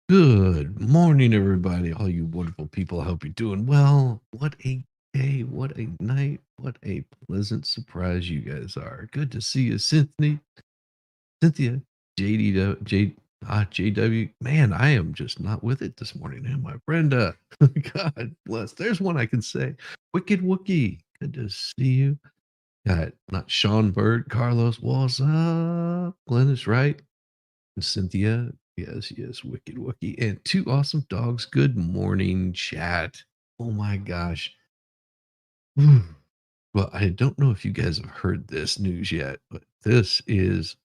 Good morning, everybody. All you wonderful people. I hope you're doing well. What a day. What a night. What a pleasant surprise you guys are. Good to see you, Cynthia, JD, JW. Man, I am just not with it this morning, am I? Brenda, God bless. There's one I can say. Wicked Wookie. Good to see you. Got not Sean Bird, Carlos. What's up? Glenn is right. Cynthia. Yes, yes, Wicked Wookie. And two awesome dogs. Good morning, chat. Oh my gosh. Whew. Well, I don't know if you guys have heard this news yet, but this is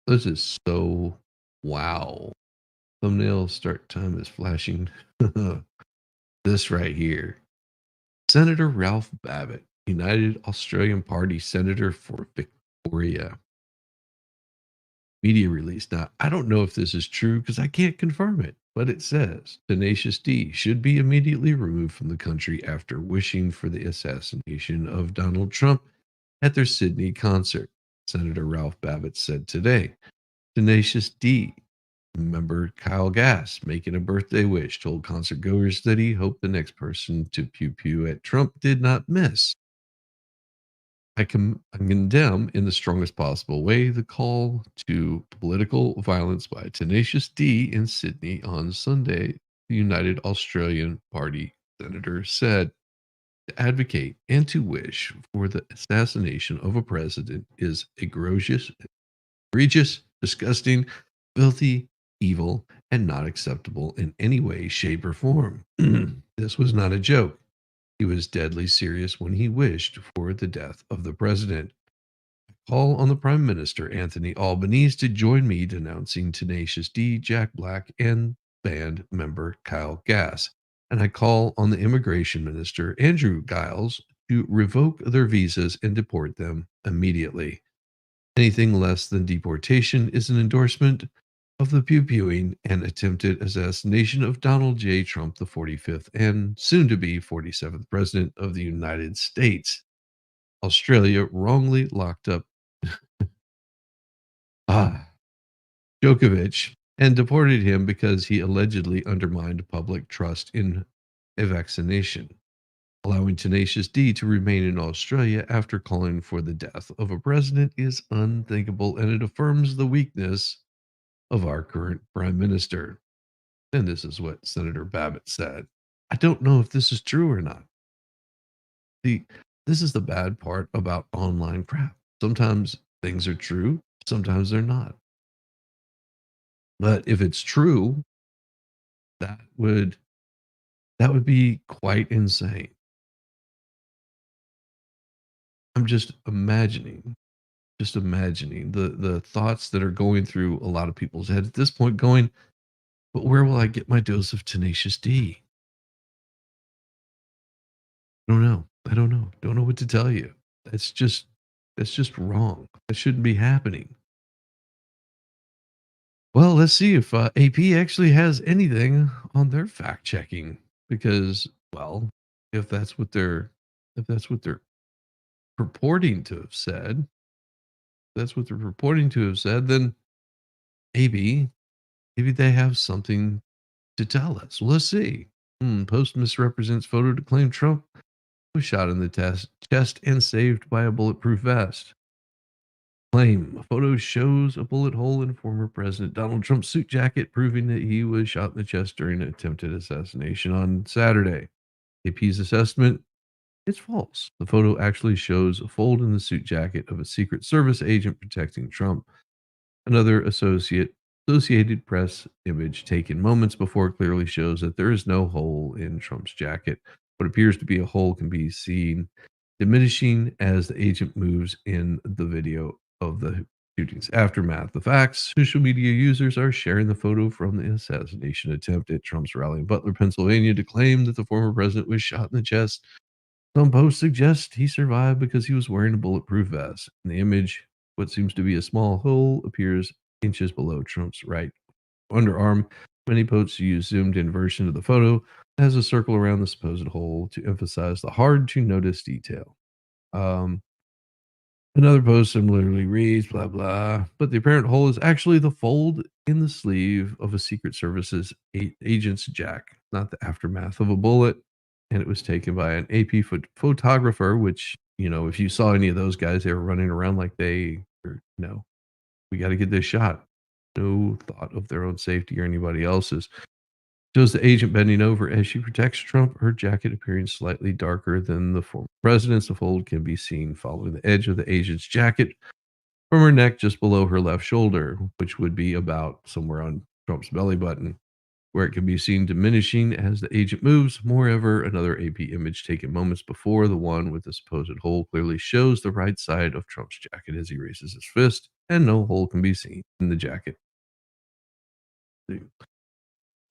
so wow. Thumbnail start time is flashing. This right here. Senator Ralph Babbitt, United Australian Party Senator for Victoria. Media release. Now, I don't know if this is true because I can't confirm it, but it says Tenacious D should be immediately removed from the country after wishing for the assassination of Donald Trump at their Sydney concert. Senator Ralph Babbitt said today. Tenacious D member Kyle Gass, making a birthday wish, told concert goers that he hoped the next person to pew pew at Trump did not miss. I condemn in the strongest possible way the call to political violence by Tenacious D in Sydney on Sunday, the United Australian Party senator said. To advocate and to wish for the assassination of a president is egregious, disgusting, filthy, evil, and not acceptable in any way, shape, or form. This was not a joke. He was deadly serious when he wished for the death of the president. Call on the Prime Minister Anthony Albanese to join me denouncing Tenacious D, Jack Black, and band member Kyle Gass. And I call on the Immigration Minister Andrew Giles to revoke their visas and deport them immediately. Anything less than deportation is an endorsement of the pew pewing and attempted assassination of Donald J. Trump, the 45th and soon to be 47th President of the United States. Australia wrongly locked up ah, Djokovic and deported him because he allegedly undermined public trust in a vaccination. Allowing Tenacious D to remain in Australia after calling for the death of a president is unthinkable and it affirms the weakness of our current prime minister. And this is what Senator Babbitt said. I don't know if this is true or not. The This is the bad part about online crap. Sometimes things are true, sometimes they're not. But if it's true, that would that would be quite insane. I'm just imagining the thoughts that are going through a lot of people's heads at this point going, but where will I get my dose of Tenacious D? I don't know. I don't know. Don't know what to tell you. That's just that's just wrong. That shouldn't be happening. Well, let's see if AP actually has anything on their fact checking because, well, if that's what they're if that's what they're purporting to have said, that's what they're purporting to have said, then maybe they have something to tell us. Well, let's see. Post misrepresents photo to claim Trump was shot in the chest and saved by a bulletproof vest. Claim a photo shows a bullet hole in former President Donald Trump's suit jacket, proving that he was shot in the chest during an attempted assassination on Saturday. AP's assessment: it's false. The photo actually shows a fold in the suit jacket of a Secret Service agent protecting Trump. Another Associated Press image taken moments before clearly shows that there is no hole in Trump's jacket. What appears to be a hole can be seen diminishing as the agent moves in the video of the shooting's aftermath. The facts: social media users are sharing the photo from the assassination attempt at Trump's rally in Butler, Pennsylvania, to claim that the former president was shot in the chest. Some posts suggest he survived because he was wearing a bulletproof vest. In the image, what seems to be a small hole appears inches below Trump's right underarm. Many posts use zoomed in version of the photo that has a circle around the supposed hole to emphasize the hard to notice detail. Um, Another post similarly reads, blah, blah, but the apparent hole is actually the fold in the sleeve of a Secret Service's agent's jack, not the aftermath of a bullet. And it was taken by an AP photographer, which, if you saw any of those guys, they were running around like they were, we got to get this shot. No thought of their own safety or anybody else's. Shows the agent bending over as she protects Trump, her jacket appearing slightly darker than the former president's. The fold can be seen following the edge of the agent's jacket from her neck just below her left shoulder, which would be about somewhere on Trump's belly button, where it can be seen diminishing as the agent moves. Moreover, another AP image taken moments before the one with the supposed hole clearly shows the right side of Trump's jacket as he raises his fist, and no hole can be seen in the jacket.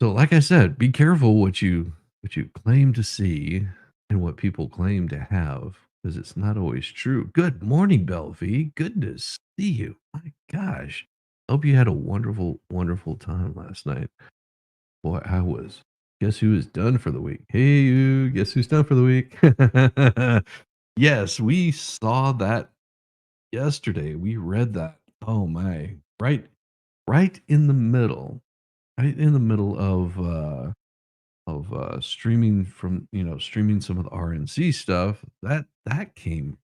So, like I said, be careful what you claim to see and what people claim to have, because it's not always true. Good morning, Belvy. Good to see you. My gosh. Hope you had a wonderful, wonderful time last night. Boy, I was. Guess who is done for the week? Hey, you. Guess who's done for the week? Yes, we saw that yesterday. We read that. Oh my. Right in the middle. Right in the middle of streaming streaming some of the RNC stuff, that came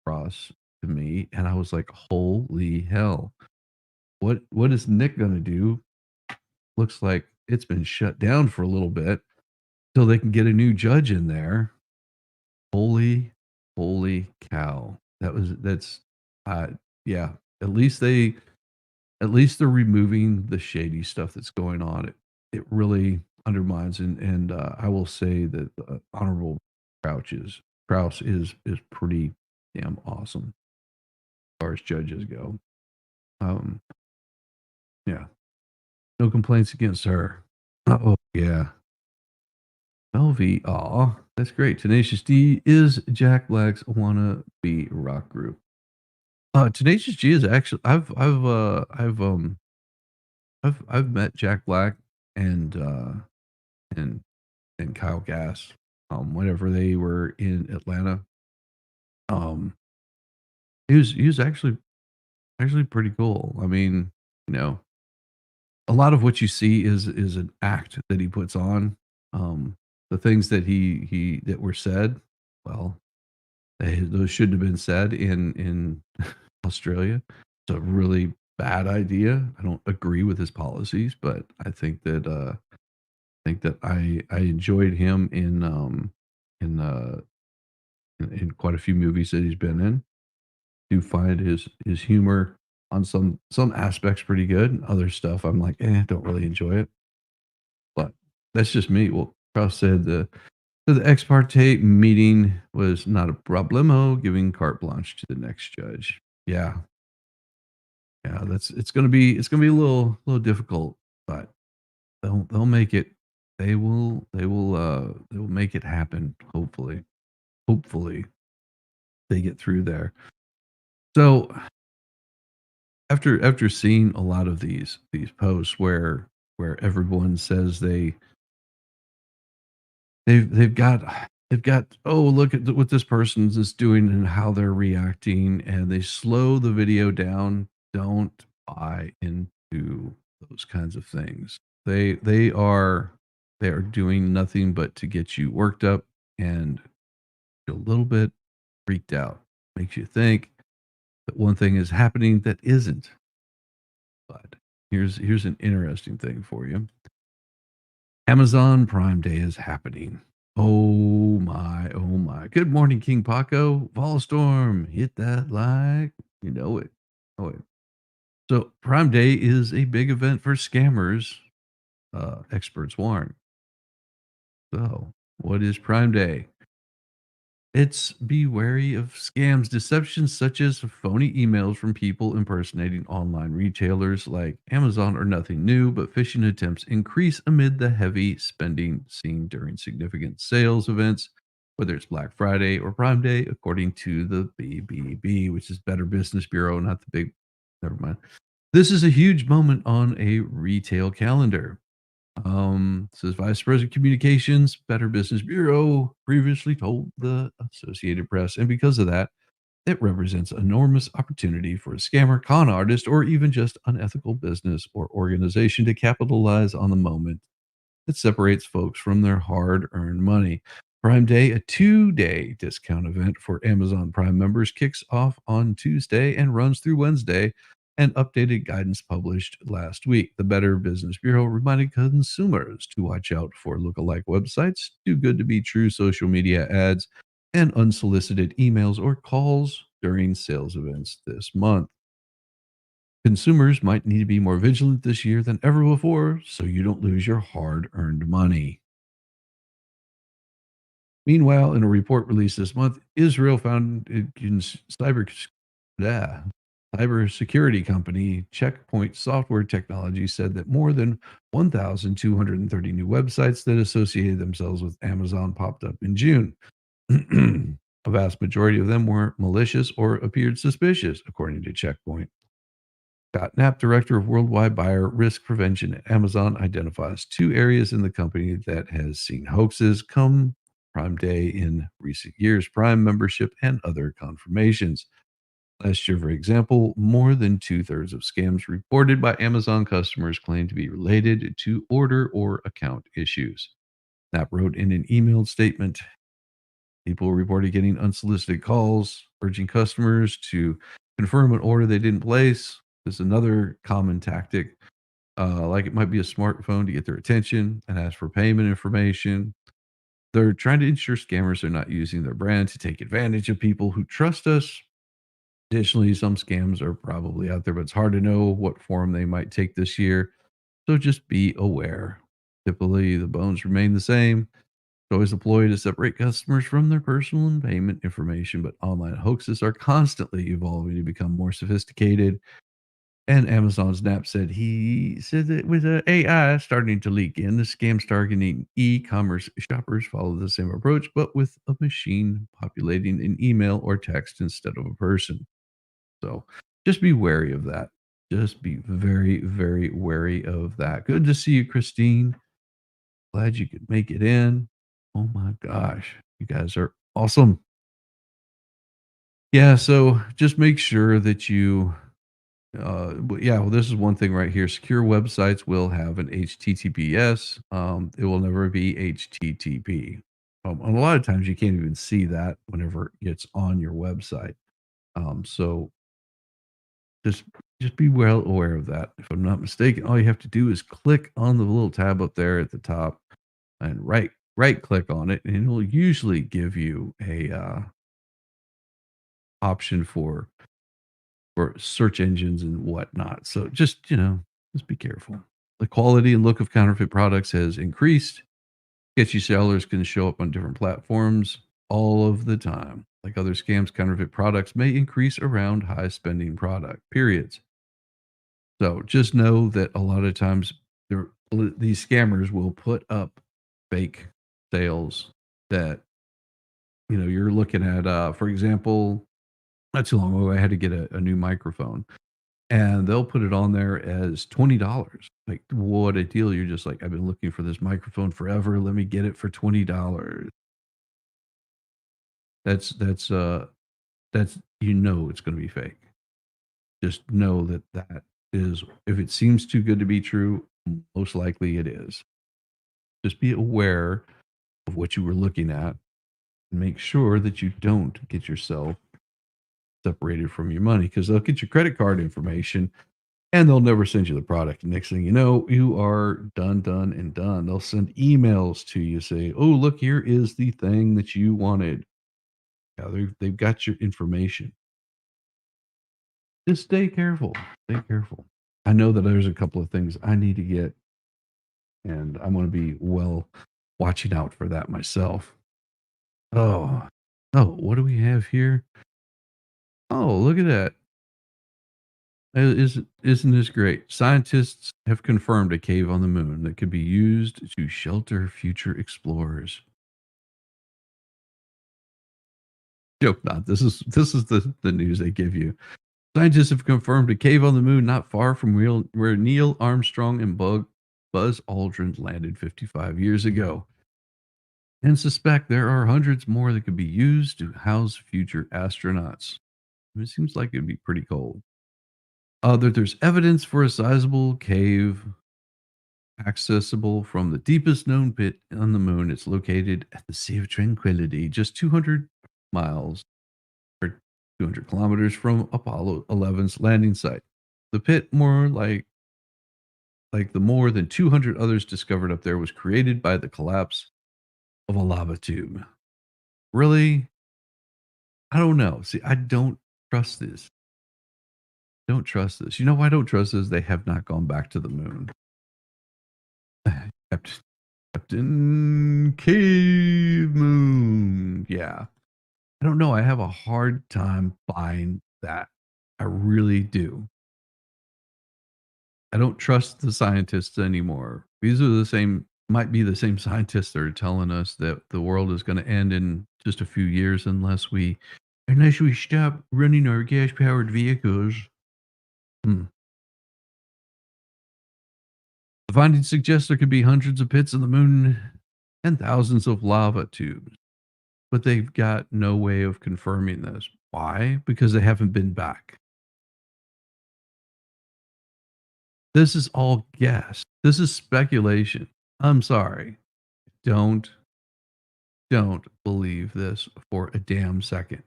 across to me, and I was like, "Holy hell. What is Nick gonna do?" Looks like it's been shut down for a little bit till they can get a new judge in there. Holy, holy cow. That's, uh, yeah, at least they're removing the shady stuff that's going on. It really undermines, and I will say that Honorable Kraus is pretty damn awesome as far as judges go. Um, yeah, no complaints against her. Oh yeah, LV. Aw, that's great. Tenacious D is Jack Black's wannabe rock group. Tenacious D is actually I've met Jack Black and and and Kyle Gass, whenever they were in Atlanta. Um, he was actually pretty cool. I mean, you know, a lot of what you see is an act that he puts on. Um, the things that he that were said, well, those shouldn't have been said in Australia. It's a really bad idea. I don't agree with his policies, but I enjoyed him in in quite a few movies that he's been in. Do find his humor on some aspects pretty good, and other stuff I'm like, don't really enjoy it. But that's just me. Well, Kraus said the ex parte meeting was not a problemo, giving carte blanche to the next judge. Yeah, yeah, that's it's gonna be a little difficult, but they'll make it. They will make it happen. Hopefully they get through there. So after seeing a lot of these posts where everyone says they've got, oh, look at what this person is doing and how they're reacting, and they slow the video down. Don't buy into those kinds of things. They are doing nothing but to get you worked up and a little bit freaked out. Makes you think that one thing is happening that isn't. But here's an interesting thing for you. Amazon Prime Day is happening. Oh my, oh my. Good morning, King Paco. Volstorm, hit that like. You know it. Oh it. So Prime Day is a big event for scammers, experts warn. So what is Prime Day? It's be wary of scams, deceptions such as phony emails from people impersonating online retailers like Amazon are nothing new, but phishing attempts increase amid the heavy spending seen during significant sales events, whether it's Black Friday or Prime Day, according to the BBB, which is Better Business Bureau, not the big, never mind. This is a huge moment on a retail calendar. Says Vice President Communications, Better Business Bureau previously told the Associated Press. And because of that, It represents enormous opportunity for a scammer, con artist, or even just unethical business or organization to capitalize on the moment that separates folks from their hard earned money. Prime Day, a 2 day discount event for Amazon Prime members, kicks off on Tuesday and runs through Wednesday. And updated guidance published last week. The Better Business Bureau reminded consumers to watch out for lookalike websites, too good to be true social media ads, and unsolicited emails or calls during sales events this month. Consumers might need to be more vigilant this year than ever before so you don't lose your hard earned money. Meanwhile, in a report released this month, Israel found in yeah, cybersecurity company Checkpoint Software Technology said that more than 1,230 new websites that associated themselves with Amazon popped up in June. A vast majority of them were malicious or appeared suspicious, according to Checkpoint. Scott Knapp, director of worldwide buyer risk prevention at Amazon, identifies two areas in the company that has seen hoaxes come Prime Day in recent years: Prime membership and other confirmations. Last year, for example, more than two-thirds of scams reported by Amazon customers claimed to be related to order or account issues. Knapp wrote in an emailed statement, people reported getting unsolicited calls urging customers to confirm an order they didn't place. This is another common tactic. Like it might be a smartphone to get their attention and ask for payment information. They're trying to ensure scammers are not using their brand to take advantage of people who trust us. Additionally, some scams are probably out there, but it's hard to know what form they might take this year. So just be aware. Typically, the bones remain the same. It's always a ploy to separate customers from their personal and payment information, but online hoaxes are constantly evolving to become more sophisticated. And Amazon's Nap said he said that with AI starting to leak in, the scams targeting e-commerce shoppers follow the same approach, but with a machine populating an email or text instead of a person. So just be wary of that. Just be very, very wary of that. Good to see you, Christine. Glad you could make it in. Oh my gosh. You guys are awesome. Yeah. So just make sure that you, yeah, well, this is one thing right here. Secure websites will have an HTTPS. It will never be HTTP. And a lot of times you can't even see that whenever it's on your website. So Just just be well aware of that. If I'm not mistaken, all you have to do is click on the little tab up there at the top and right click on it, and it'll usually give you a option for search engines and whatnot. So just just be careful. The quality and look of counterfeit products has increased. Sketchy sellers can show up on different platforms all of the time. Like other scams, counterfeit products may increase around high spending product periods. So just know that a lot of times these scammers will put up fake sales that you're looking at. For example, not too long ago, I had to get a new microphone, and they'll put it on there as $20. Like, what a deal! You're just like, I've been looking for this microphone forever. Let me get it for $20. That's it's going to be fake. Just know that that is, if it seems too good to be true, most likely it is. Just be aware of what you were looking at and make sure that you don't get yourself separated from your money because they'll get your credit card information and they'll never send you the product. Next thing you know, you are done, done, and done. They'll send emails to you say, oh, look, here is the thing that you wanted. Yeah, they've got your information. Just stay careful. Stay careful. I know that there's a couple of things I need to get, and I'm going to be watching out for that myself. Oh, oh, what do we have here? Oh, look at that. Isn't this great? Scientists have confirmed a cave on the moon that could be used to shelter future explorers. Joke not. This is the news they give you. Scientists have confirmed a cave on the moon not far from where Neil Armstrong and Buzz Aldrin landed 55 years ago, and suspect there are hundreds more that could be used to house future astronauts. It seems like it'd be pretty cold. That there's evidence for a sizable cave accessible from the deepest known pit on the moon. It's located at the Sea of Tranquility, just 200 miles or 200 kilometers from Apollo 11's landing site. The pit, like the more than 200 others discovered up there, was created by the collapse of a lava tube. Really? I don't know. See, I don't trust this. Don't trust this. You know why I don't trust this? They have not gone back to the moon. Captain, Captain Cave Moon. Yeah. I don't know. I have a hard time buying that. I really do. I don't trust the scientists anymore. These are the same, might be the same scientists that are telling us that the world is going to end in just a few years unless we stop running our gas powered vehicles. Hmm. The findings suggest there could be hundreds of pits in the moon and thousands of lava tubes, but they've got no way of confirming this. Why? Because they haven't been back. This is all guess. This is speculation. I'm sorry. Don't don't believe this for a damn second.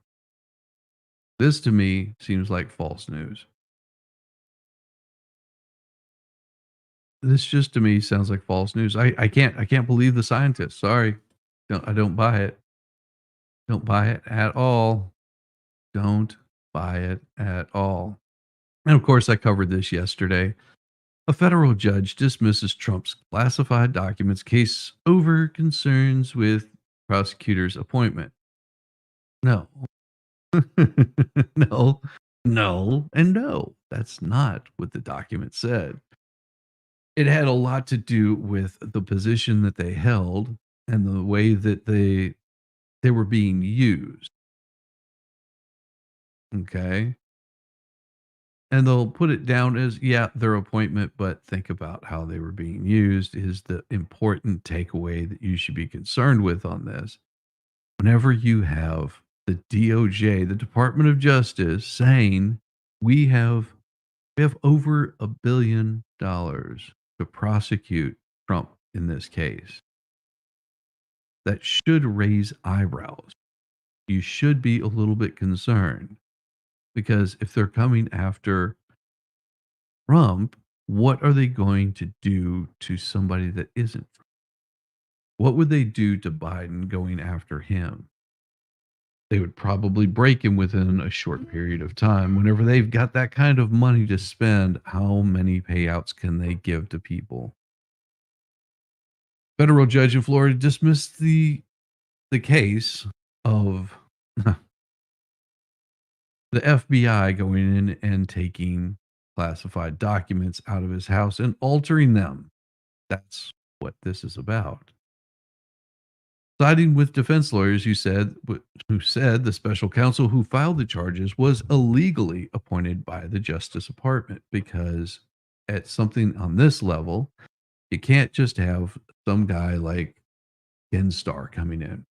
This to me seems like false news. This just to me sounds like false news. I can't believe the scientists. Sorry. I don't buy it. Don't buy it at all. Don't buy it at all. And of course I covered this yesterday. A federal judge dismisses Trump's classified documents case over concerns with prosecutor's appointment. No. No. No, and no. That's not what the document said. It had a lot to do with the position that they held and the way that they were being used, okay? And they'll put it down as, yeah, their appointment, but think about how they were being used is the important takeaway that you should be concerned with on this. Whenever you have the DOJ, the Department of Justice, saying we have over $1 billion to prosecute Trump in this case, that should raise eyebrows. You should be a little bit concerned because if they're coming after Trump, what are they going to do to somebody that isn't? What would they do to Biden going after him? They would probably break him within a short period of time. Whenever they've got that kind of money to spend, how many payouts can they give to people? Federal judge in Florida dismissed the case of the FBI going in and taking classified documents out of his house and altering them. That's what this is about. Siding with defense lawyers who said the special counsel who filed the charges was illegally appointed by the Justice Department because at something on this level, you can't just have some guy like Ken Starr coming in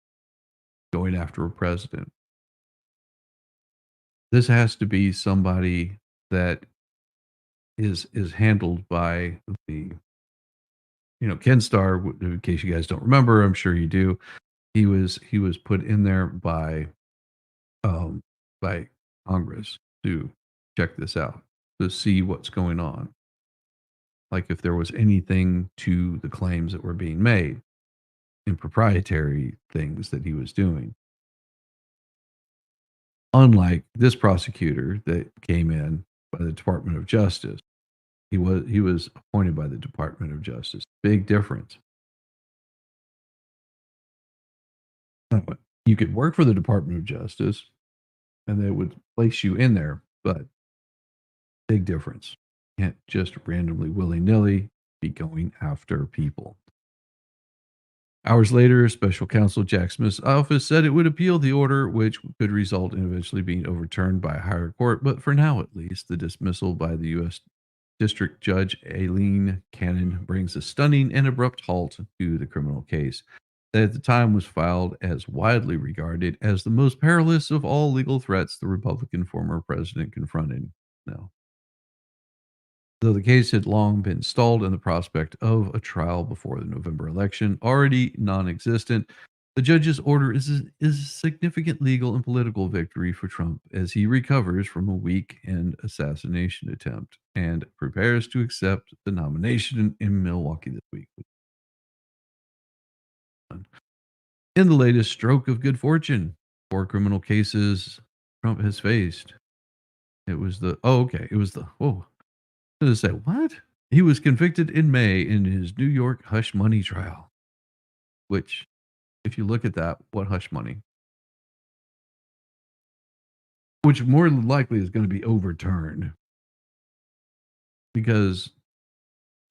going after a president. This has to be somebody that is handled by the Ken Starr. In case you guys don't remember, I'm sure you do. He was put in there um, by Congress to check this out, to see what's going on. Like if there was anything to the claims that were being made, improprietary things that he was doing. Unlike this prosecutor that came in by the Department of Justice, he was appointed by the Department of Justice. Big difference. Now, you could work for the Department of Justice, and they would place you in there, but big difference. You can't just randomly, willy nilly be going after people. Hours later, special counsel Jack Smith's office said it would appeal the order, which could result in eventually being overturned by a higher court. But for now, at least, the dismissal by the U.S. District Judge Aileen Cannon brings a stunning and abrupt halt to the criminal case. that at the time was filed as widely regarded as the most perilous of all legal threats the Republican former president confronted. No. Though the case had long been stalled and the prospect of a trial before the November election already non existent, the judge's order is a significant legal and political victory for Trump as he recovers from a weekend assassination attempt and prepares to accept the nomination in Milwaukee this week. In the latest stroke of good fortune, 4 criminal cases Trump has faced. It was the oh, okay. It was the oh, I was gonna say, what? He was convicted in May in his New York hush money trial, which, if you look at that, what hush money? Which more than likely is gonna be overturned because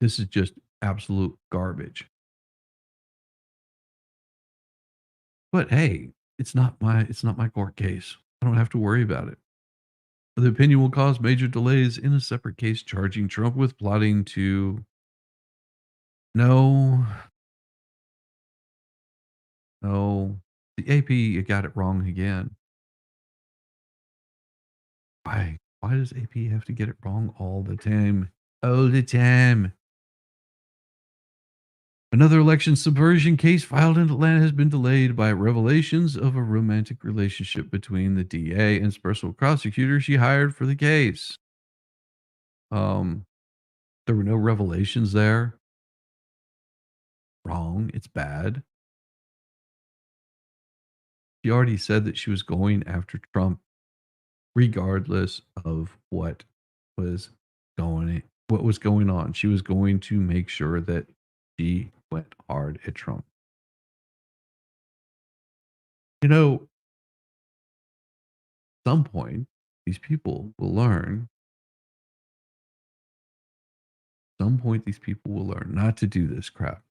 this is just absolute garbage. But hey, it's not my court case. I don't have to worry about it. The opinion will cause major delays in a separate case charging Trump with plotting to no, no. The AP got it wrong again. Why? Why does AP have to get it wrong all the time? All the time. Another election subversion case filed in Atlanta has been delayed by revelations of a romantic relationship between the DA and special prosecutor she hired for the case. Um, there were no revelations there. Wrong. It's bad. She already said that she was going after Trump regardless of was what was going on. She was going to make sure that she went hard at Trump. You know, some point, these people will learn. Some point, these people will learn not to do this crap.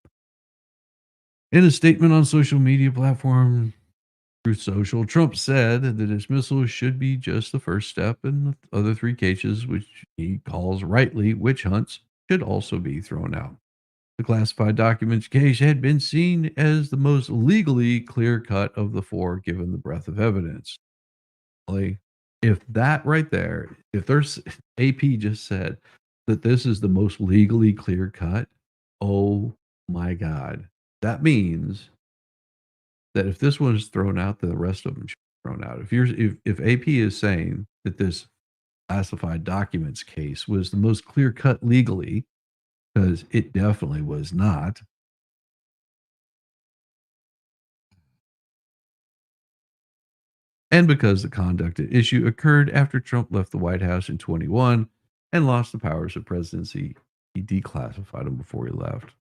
In a statement on social media platform Truth Social, Trump said the dismissal should be just the first step, and the other 3 cases, which he calls rightly witch hunts, should also be thrown out. The classified documents case had been seen as the most legally clear cut of the 4, given the breadth of evidence. Like, if that right there, if there's AP just said that this is the most legally clear cut, oh my God. That means that if this one is thrown out, then the rest of them should be thrown out. If AP is saying that this classified documents case was the most clear cut legally, because it definitely was not, and because the conduct at issue occurred after Trump left the White House in 21 and lost the powers of presidency. He declassified them before he left.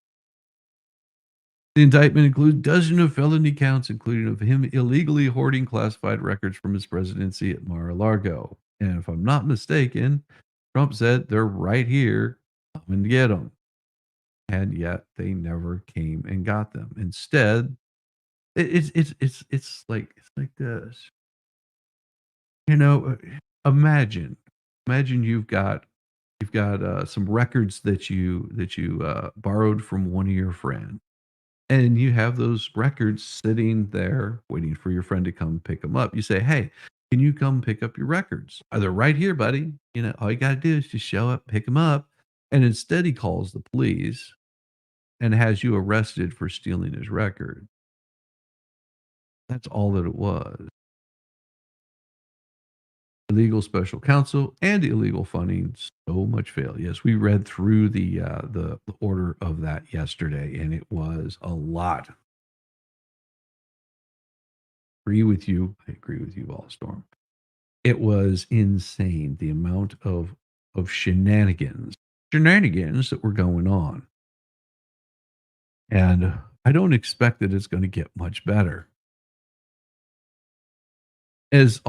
The indictment includes dozens of felony counts, including of him illegally hoarding classified records from his presidency at Mar-a-Lago. And if I'm not mistaken, Trump said they're right here, come and get them. And yet they never came and got them. Instead, it's like this. You know, imagine you've got some records that you borrowed from one of your friends, and you have those records sitting there waiting for your friend to come pick them up. You say, "Hey, can you come pick up your records? They're right here, buddy. All you gotta do is just show up, pick them up." And instead, he calls the police and has you arrested for stealing his record. That's all that it was. Illegal special counsel and illegal funding. So much fail. Yes, we read through the order of that yesterday, and it was a lot. Agree with you. I agree with you, Allstorm. It was insane the amount of shenanigans that were going on, and I don't expect that it's going to get much better. As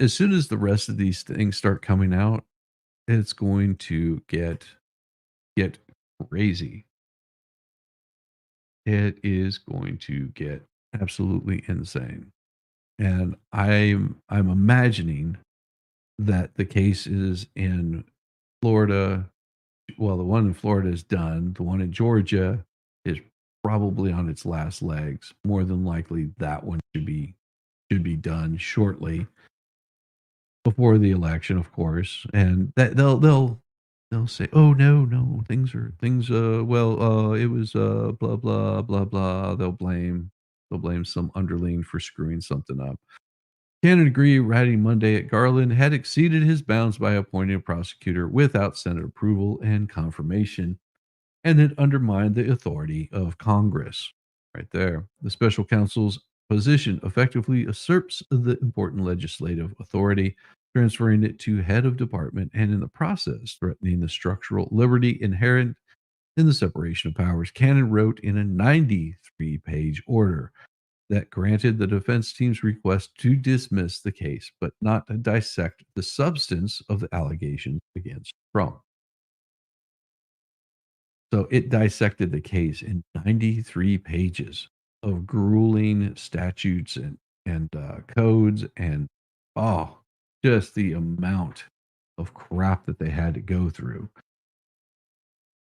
soon as the rest of these things start coming out, it's going to get crazy. It is going to get absolutely insane. And I'm imagining that the cases in Florida, well, the one in Florida is done. The one in Georgia is probably on its last legs. More than likely, that one should be done shortly before the election, of course, and that they'll say, "Oh, no, no, things, well, it was, blah, blah, blah, blah." They'll blame some underling for screwing something up. Cannon agree writing Monday at Garland had exceeded his bounds by appointing a prosecutor without Senate approval and confirmation, and it undermined the authority of Congress. Right there. The special counsel's position effectively usurps the important legislative authority, transferring it to head of department and in the process threatening the structural liberty inherent in the separation of powers. Cannon wrote in a 93-page order that granted the defense team's request to dismiss the case, but not to dissect the substance of the allegations against Trump. So it dissected the case in 93 pages of grueling statutes and codes and oh, just the amount of crap that they had to go through.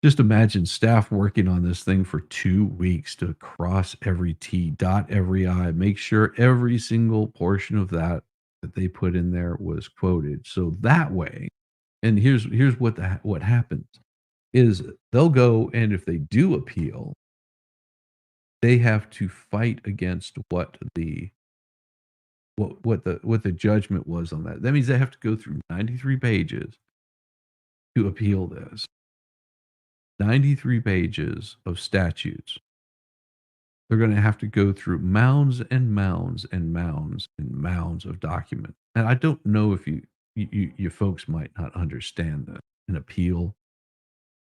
Just imagine staff working on this thing for 2 weeks to cross every T, dot every I, make sure every single portion of that they put in there was quoted. So that way, and here's what happens is they'll go, and if they do appeal, they have to fight against what the judgment was on that. That means they have to go through 93 pages to appeal this. 93 pages of statutes. They're gonna have to go through mounds and mounds and mounds and mounds of documents. And I don't know if you folks might not understand that an appeal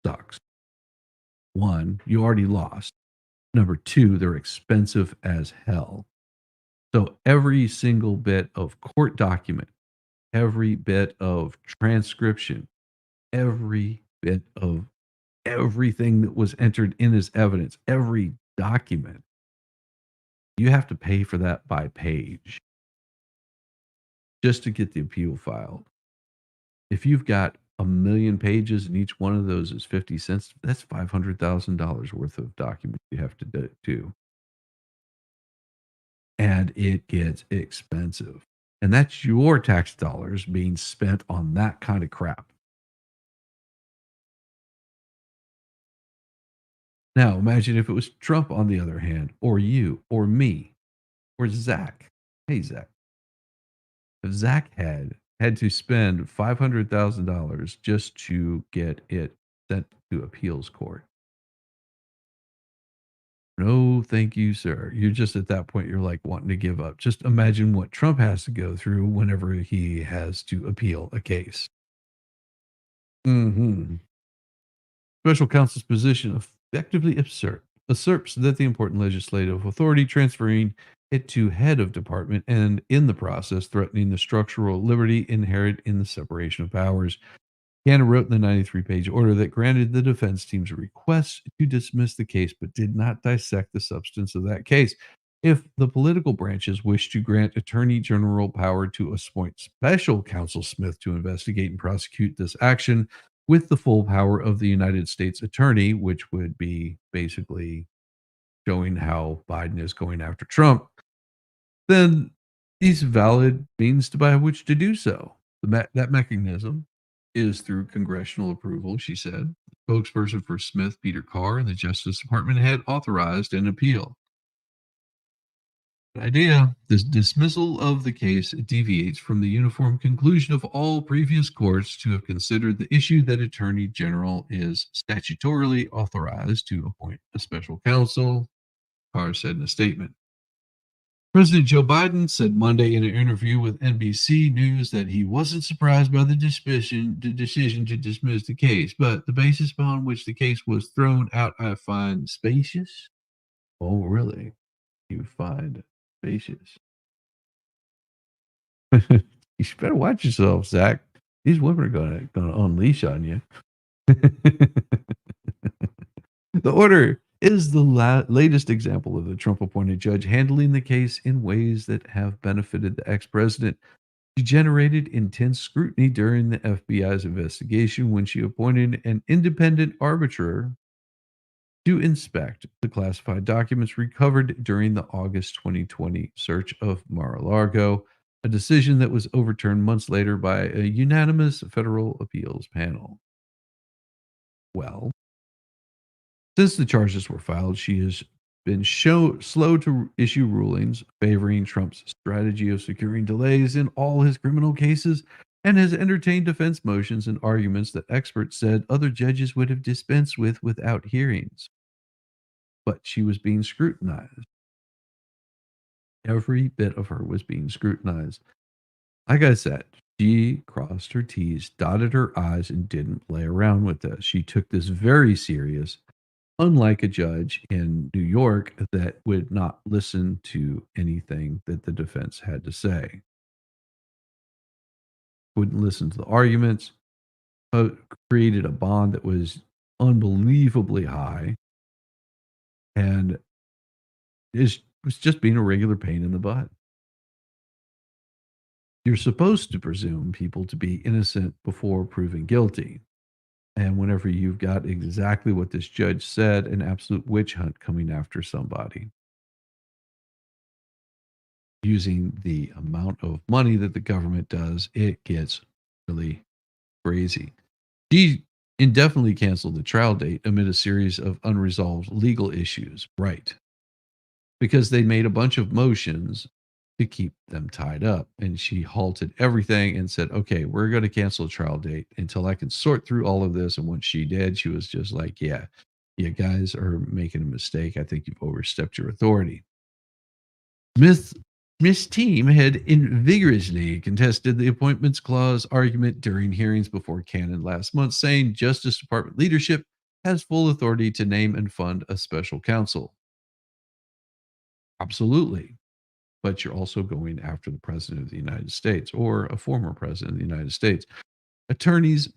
sucks. 1, you already lost. Number 2, they're expensive as hell. So every single bit of court document, every bit of transcription, every bit of everything that was entered in as evidence, every document, you have to pay for that by page just to get the appeal filed. If you've got a million pages and each one of those is 50 cents, that's $500,000 worth of documents you have to do. And it gets expensive. And that's your tax dollars being spent on that kind of crap. Now, imagine if it was Trump on the other hand, or you, or me, or Zach. Hey, Zach. If Zach had to spend $500,000 just to get it sent to appeals court. No, thank you, sir. You're just at that point, you're like wanting to give up. Just imagine what Trump has to go through whenever he has to appeal a case. Mhm. Special counsel's position effectively usurps that the important legislative authority, transferring it to head of department and in the process threatening the structural liberty inherent in the separation of powers. Cannon wrote in the 93-page order that granted the defense team's request to dismiss the case, but did not dissect the substance of that case. If the political branches wish to grant Attorney General power to appoint special counsel Smith to investigate and prosecute this action with the full power of the United States Attorney, which would be basically showing how Biden is going after Trump, then these valid means by which to do so. That mechanism is through congressional approval, she said. The spokesperson for Smith, Peter Carr, and the Justice Department had authorized an appeal. The idea, this dismissal of the case deviates from the uniform conclusion of all previous courts to have considered the issue that Attorney General is statutorily authorized to appoint a special counsel, Carr said in a statement. President Joe Biden said Monday in an interview with NBC News that he wasn't surprised by the decision to dismiss the case, but the basis upon which the case was thrown out I find spacious. Oh, really? You find spacious? You better watch yourself, Zach. These women are gonna unleash on you. The order is the latest example of the Trump appointed judge handling the case in ways that have benefited the ex president. She generated intense scrutiny during the FBI's investigation when she appointed an independent arbiter to inspect the classified documents recovered during the August 2020 search of Mar-a-Lago, a decision that was overturned months later by a unanimous federal appeals panel. Well, since the charges were filed, she has been slow to issue rulings favoring Trump's strategy of securing delays in all his criminal cases and has entertained defense motions and arguments that experts said other judges would have dispensed with without hearings. But she was being scrutinized. Every bit of her was being scrutinized. Like I said, she crossed her T's, dotted her I's, and didn't play around with this. She took this very serious, unlike a judge in New York that would not listen to anything that the defense had to say, wouldn't listen to the arguments, uh, created a bond that was unbelievably high, and was just being a regular pain in the butt. You're supposed to presume people to be innocent before proven guilty. And whenever you've got exactly what this judge said, an absolute witch hunt coming after somebody, using the amount of money that the government does, it gets really crazy. She indefinitely canceled the trial date amid a series of unresolved legal issues. Right. Because they made a bunch of motions to keep them tied up. And she halted everything and said, okay, we're going to cancel the trial date until I can sort through all of this. And once she did, she was just like, yeah, you guys are making a mistake. I think you've overstepped your authority. Smith Miss Team had vigorously contested the appointments clause argument during hearings before Cannon last month, saying Justice Department leadership has full authority to name and fund a special counsel. Absolutely. But you're also going after the president of the United States or a former president of the United States. Attorneys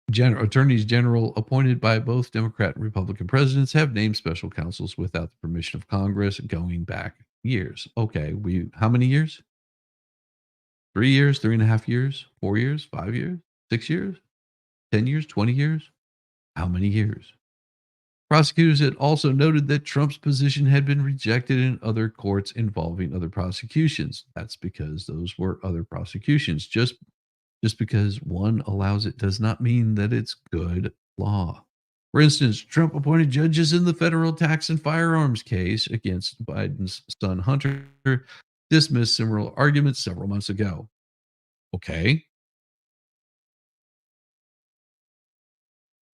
attorneys general appointed by both Democrat and Republican presidents have named special counsels without the permission of Congress going back years. Okay, we how many years? 3 years, 3.5 years, 4 years, 5 years, 6 years, 10 years, 20 years? How many years? Prosecutors had also noted that Trump's position had been rejected in other courts involving other prosecutions. That's because those were other prosecutions. Just because one allows it does not mean that it's good law. For instance, Trump appointed judges in the federal tax and firearms case against Biden's son Hunter, dismissed similar arguments several months ago. Okay,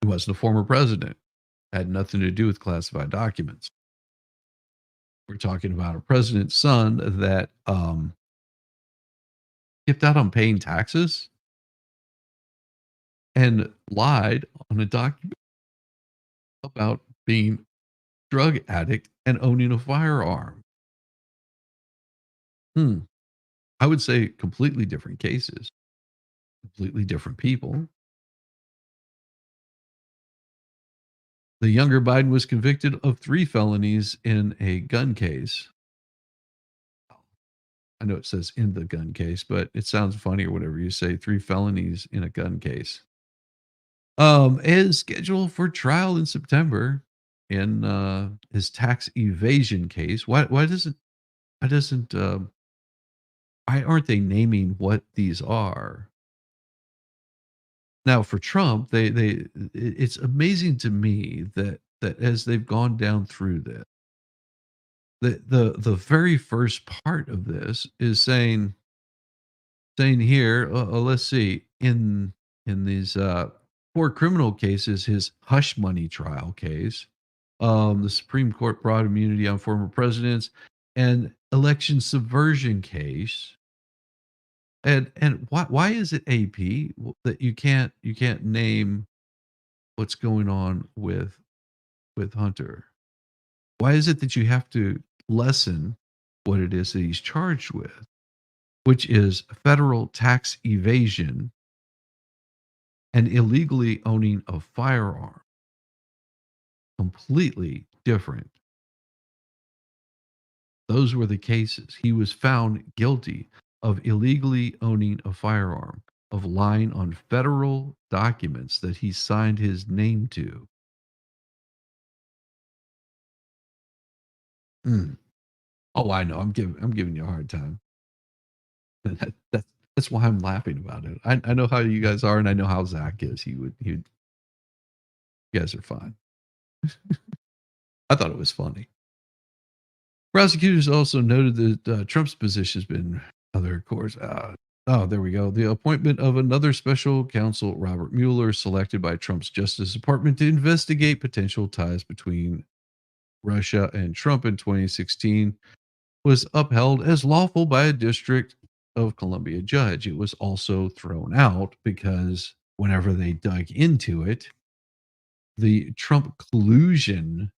he wasn't a former president, had nothing to do with classified documents. We're talking about a president's son that skipped out on paying taxes and lied on a document about being drug addict and owning a firearm. Hmm. I would say completely different cases, completely different people. The younger Biden was convicted of 3 felonies in a gun case. I know it says in the gun case, but it sounds funny or whatever you say, 3 felonies in a gun case. Is scheduled for trial in September in, his tax evasion case. Why doesn't, why aren't they naming what these are? Now for Trump, it's amazing to me that as they've gone down through this, the very first part of this is saying here, let's see, in these, 4 criminal cases, his hush money trial case, the Supreme Court broad immunity on former presidents, and election subversion case. And why is it AP that you can't name what's going on with Hunter? Why is it that you have to lessen what it is that he's charged with, which is federal tax evasion and illegally owning a firearm? Completely different. Those were the cases. He was found guilty of illegally owning a firearm, of lying on federal documents that he signed his name to. Mm. Oh, I know. I'm giving you a hard time. That's why I'm laughing about it. I know how you guys are, and I know how Zach is. You guys are fine. I thought it was funny. Prosecutors also noted that Trump's position has been other courts. Oh, there we go. The appointment of another special counsel, Robert Mueller, selected by Trump's Justice Department to investigate potential ties between Russia and Trump in 2016, was upheld as lawful by a District of Columbia judge. It was also thrown out because whenever they dug into it, the Trump collusion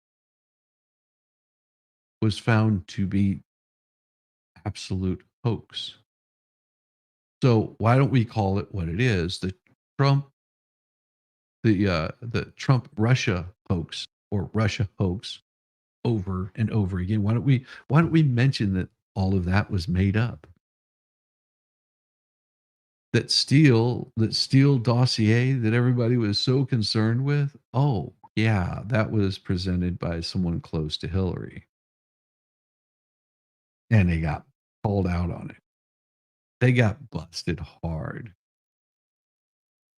was found to be absolute hoax. So why don't we call it what it is? Trump, the Trump Russia hoax or Russia hoax over and over again. Why don't we mention that all of that was made up? That Steele dossier that everybody was so concerned with. Oh, yeah, that was presented by someone close to Hillary, and they got called out on it. They got busted hard.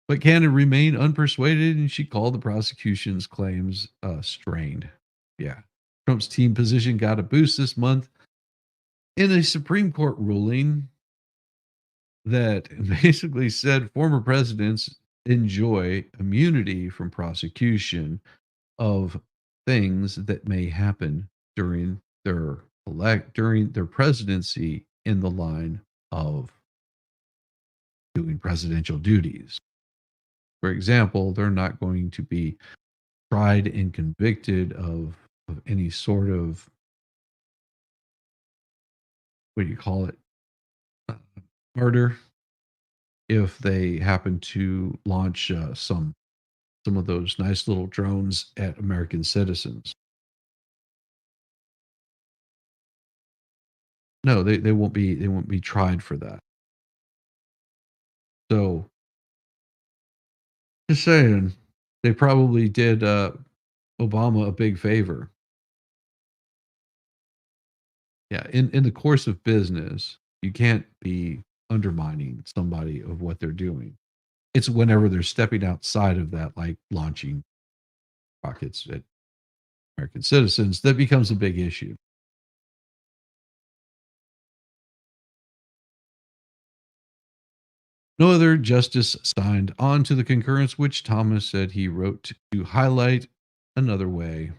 But Cannon remained unpersuaded, and she called the prosecution's claims strained. Yeah. Trump's team position got a boost this month in a Supreme Court ruling that basically said former presidents enjoy immunity from prosecution of things that may happen during their presidency in the line of doing presidential duties. For example, they're not going to be tried and convicted of any sort of, what do you call it, uh, murder if they happen to launch some of those nice little drones at American citizens. No, they won't be tried for that. So just saying, they probably did Obama a big favor. Yeah, in the course of business, you can't be undermining somebody of what they're doing. It's whenever they're stepping outside of that, like launching rockets at American citizens, that becomes a big issue. No other justice signed on to the concurrence, which Thomas said he wrote to highlight another way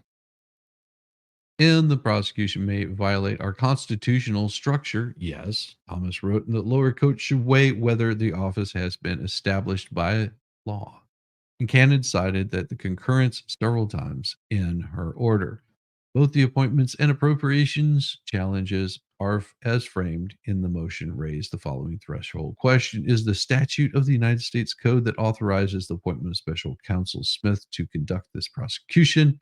in the prosecution may violate our constitutional structure. Yes, Thomas wrote that lower courts should weigh whether the office has been established by law. And Cannon cited that the concurrence several times in her order. Both the appointments and appropriations challenges are, as framed in the motion, raise the following threshold question: is the statute of the United States Code that authorizes the appointment of special counsel Smith to conduct this prosecution?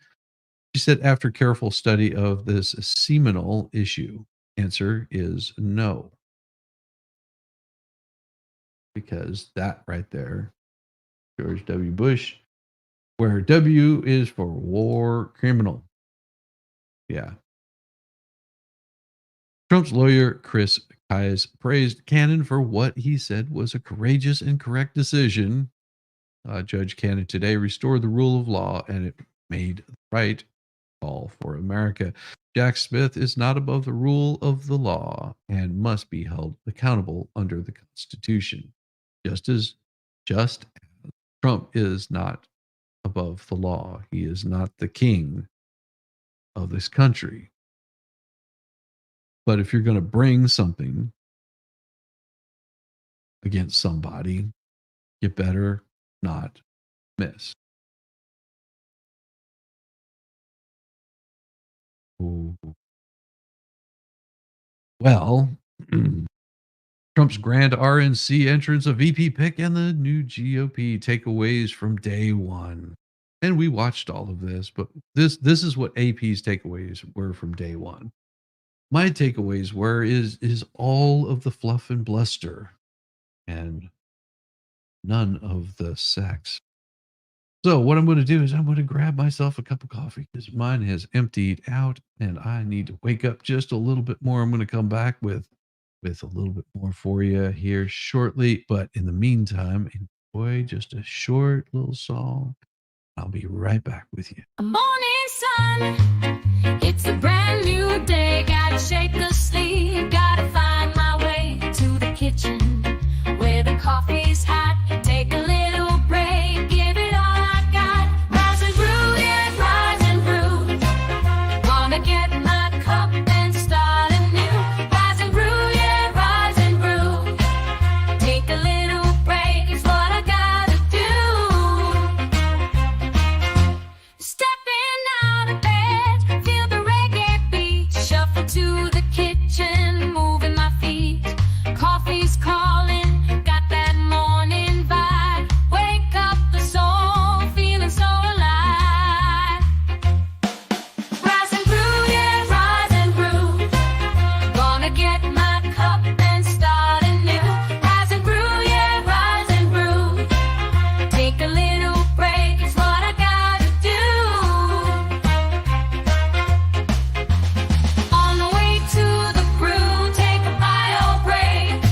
She said, after careful study of this seminal issue, answer is no, because that right there, George W. Bush, where W is for war criminal. Yeah. Trump's lawyer, Chris Kise, praised Cannon for what he said was a courageous and correct decision. Judge Cannon today restored the rule of law, and it made the right call for America. Jack Smith is not above the rule of the law and must be held accountable under the Constitution. Just as just Trump is not above the law. He is not the king of this country. But if you're going to bring something against somebody, you better not miss. Ooh. Well, Trump's grand RNC entrance, a VP pick, and the new GOP takeaways from day one. And we watched all of this, but this is what AP's takeaways were from day one. My takeaways is all of the fluff and bluster and none of the sex. So what I'm going to do is I'm going to grab myself a cup of coffee because mine has emptied out, and I need to wake up just a little bit more. I'm going to come back with a little bit more for you here shortly. But in the meantime, enjoy just a short little song. I'll be right back with you. Morning sun, it's a brand new day. Gotta shake the sleep, gotta find my way to the kitchen where the coffee's hot. Take a little break, give it all I got. Rise and brew, yeah, rise and brew. Wanna get my cup and start anew. Rise and brew, yeah, rise and brew. Take a little break, it's what I gotta do. Stepping out of bed, feel the reggae beat. Shuffle to the kitchen, moving my feet. Coffee's calling, got that morning vibe. Wake up the soul, feeling so alive. Rise and brew, yeah, rise and brew. Gonna get my cup and start anew. Rise and brew, yeah, rise and brew. Take a little break, it's what I gotta do. On the way to the brew, take a bio break.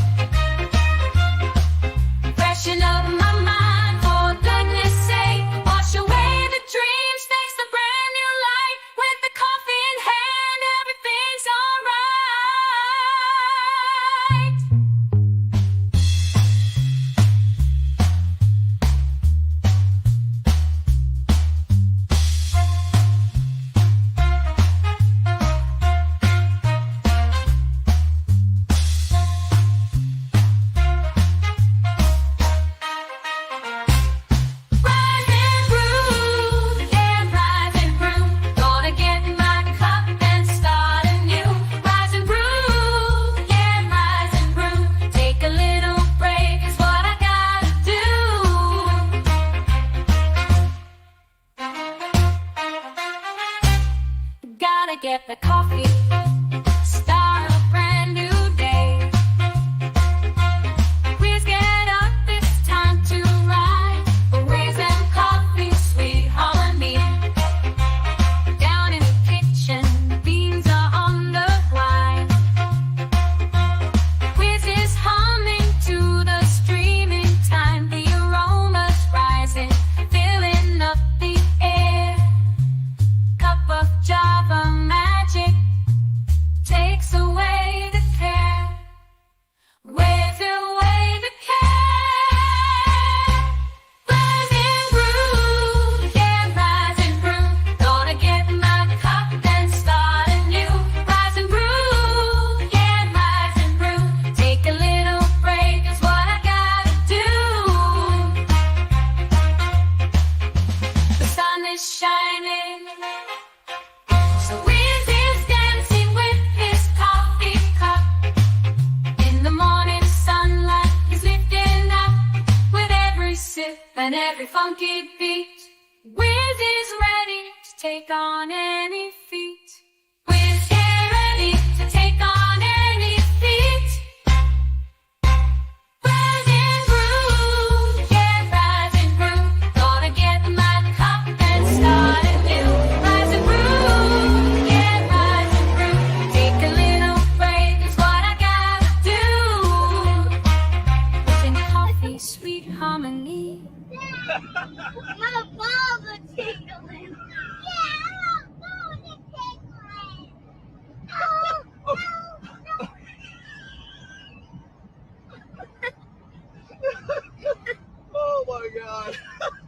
Freshen up my mind, for goodness sake. Wash away the dreams, face the brand new light. With the coffee in hand, everything's alright. Rise and brew, yeah, rise and brew. Gonna get my cup and start anew. Rise and brew, yeah, rise and brew. Take a little break, is what I gotta do. Gotta get the coffee, start a brand new day. Whiz, get up, it's time to ride. Whiz and Coffee, sweet harmony. Down in the kitchen, beans are on the line. Whiz is humming to the streaming time. The aromas rising, filling up the air. Cup of Java magic takes away the care. Wave away the care. Rise and brew, yeah, rise and brew. Gonna get my cup and start anew. Rise and brew, yeah, rise and brew. Take a little break, is what I gotta do. The sun is shining, so Whiz is dancing with his coffee cup. In the morning sunlight, he's lifting up with every sip and every funky beat. Whiz is ready to take on any feat. Whiz, yeah, ready to take on any feat. Rise and brew, yeah, rise and brew. Gonna get my cup and start anew. Rise and brew, yeah, rise and brew. Take a little break, is what I gotta do. Whiz and Coffee, sweet harmony. My balls are tingling. Yeah, my balls are tingling. Oh, no, Oh my god.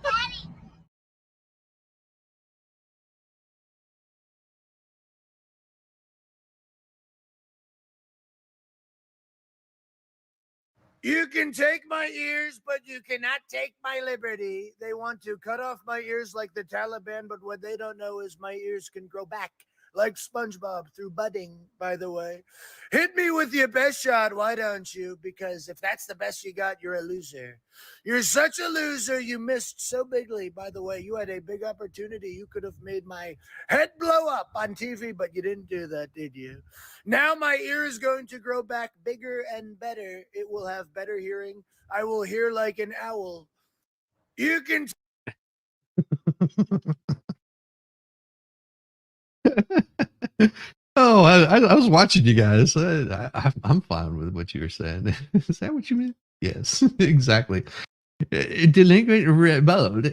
Daddy. You can take my ears, but you cannot take my liberty. They want to cut off my ears like the Taliban, but what they don't know is my ears can grow back like SpongeBob through budding, by the way. Hit me with your best shot, why don't you? Because if that's the best you got, you're a loser. You're such a loser. You missed so bigly, by the way. You had a big opportunity. You could have made my head blow up on TV, but you didn't do that, did you? Now my ear is going to grow back bigger and better. It will have better hearing. I will hear like an owl. You can Oh, I was watching you guys. I'm fine with what you were saying. Is that what you meant? Yes, exactly. Delinquent rebelled.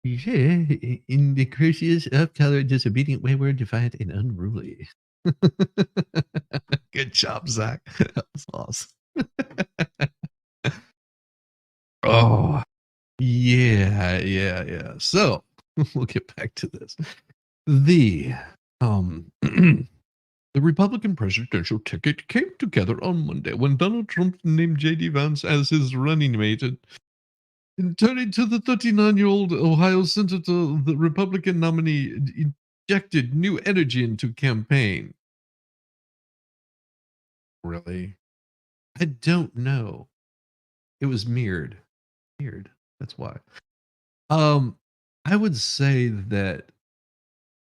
Yeah, in the curious, off-color, disobedient, wayward, defiant, and unruly. Good job, Zach. That was awesome. Oh, yeah. So we'll get back to this. The the Republican presidential ticket came together on Monday when Donald Trump named J.D. Vance as his running mate. And turning to the 39-year-old Ohio senator, the Republican nominee injected new energy into campaign. Really? I don't know. It was mirrored. Mirrored. That's why. Um, I would say that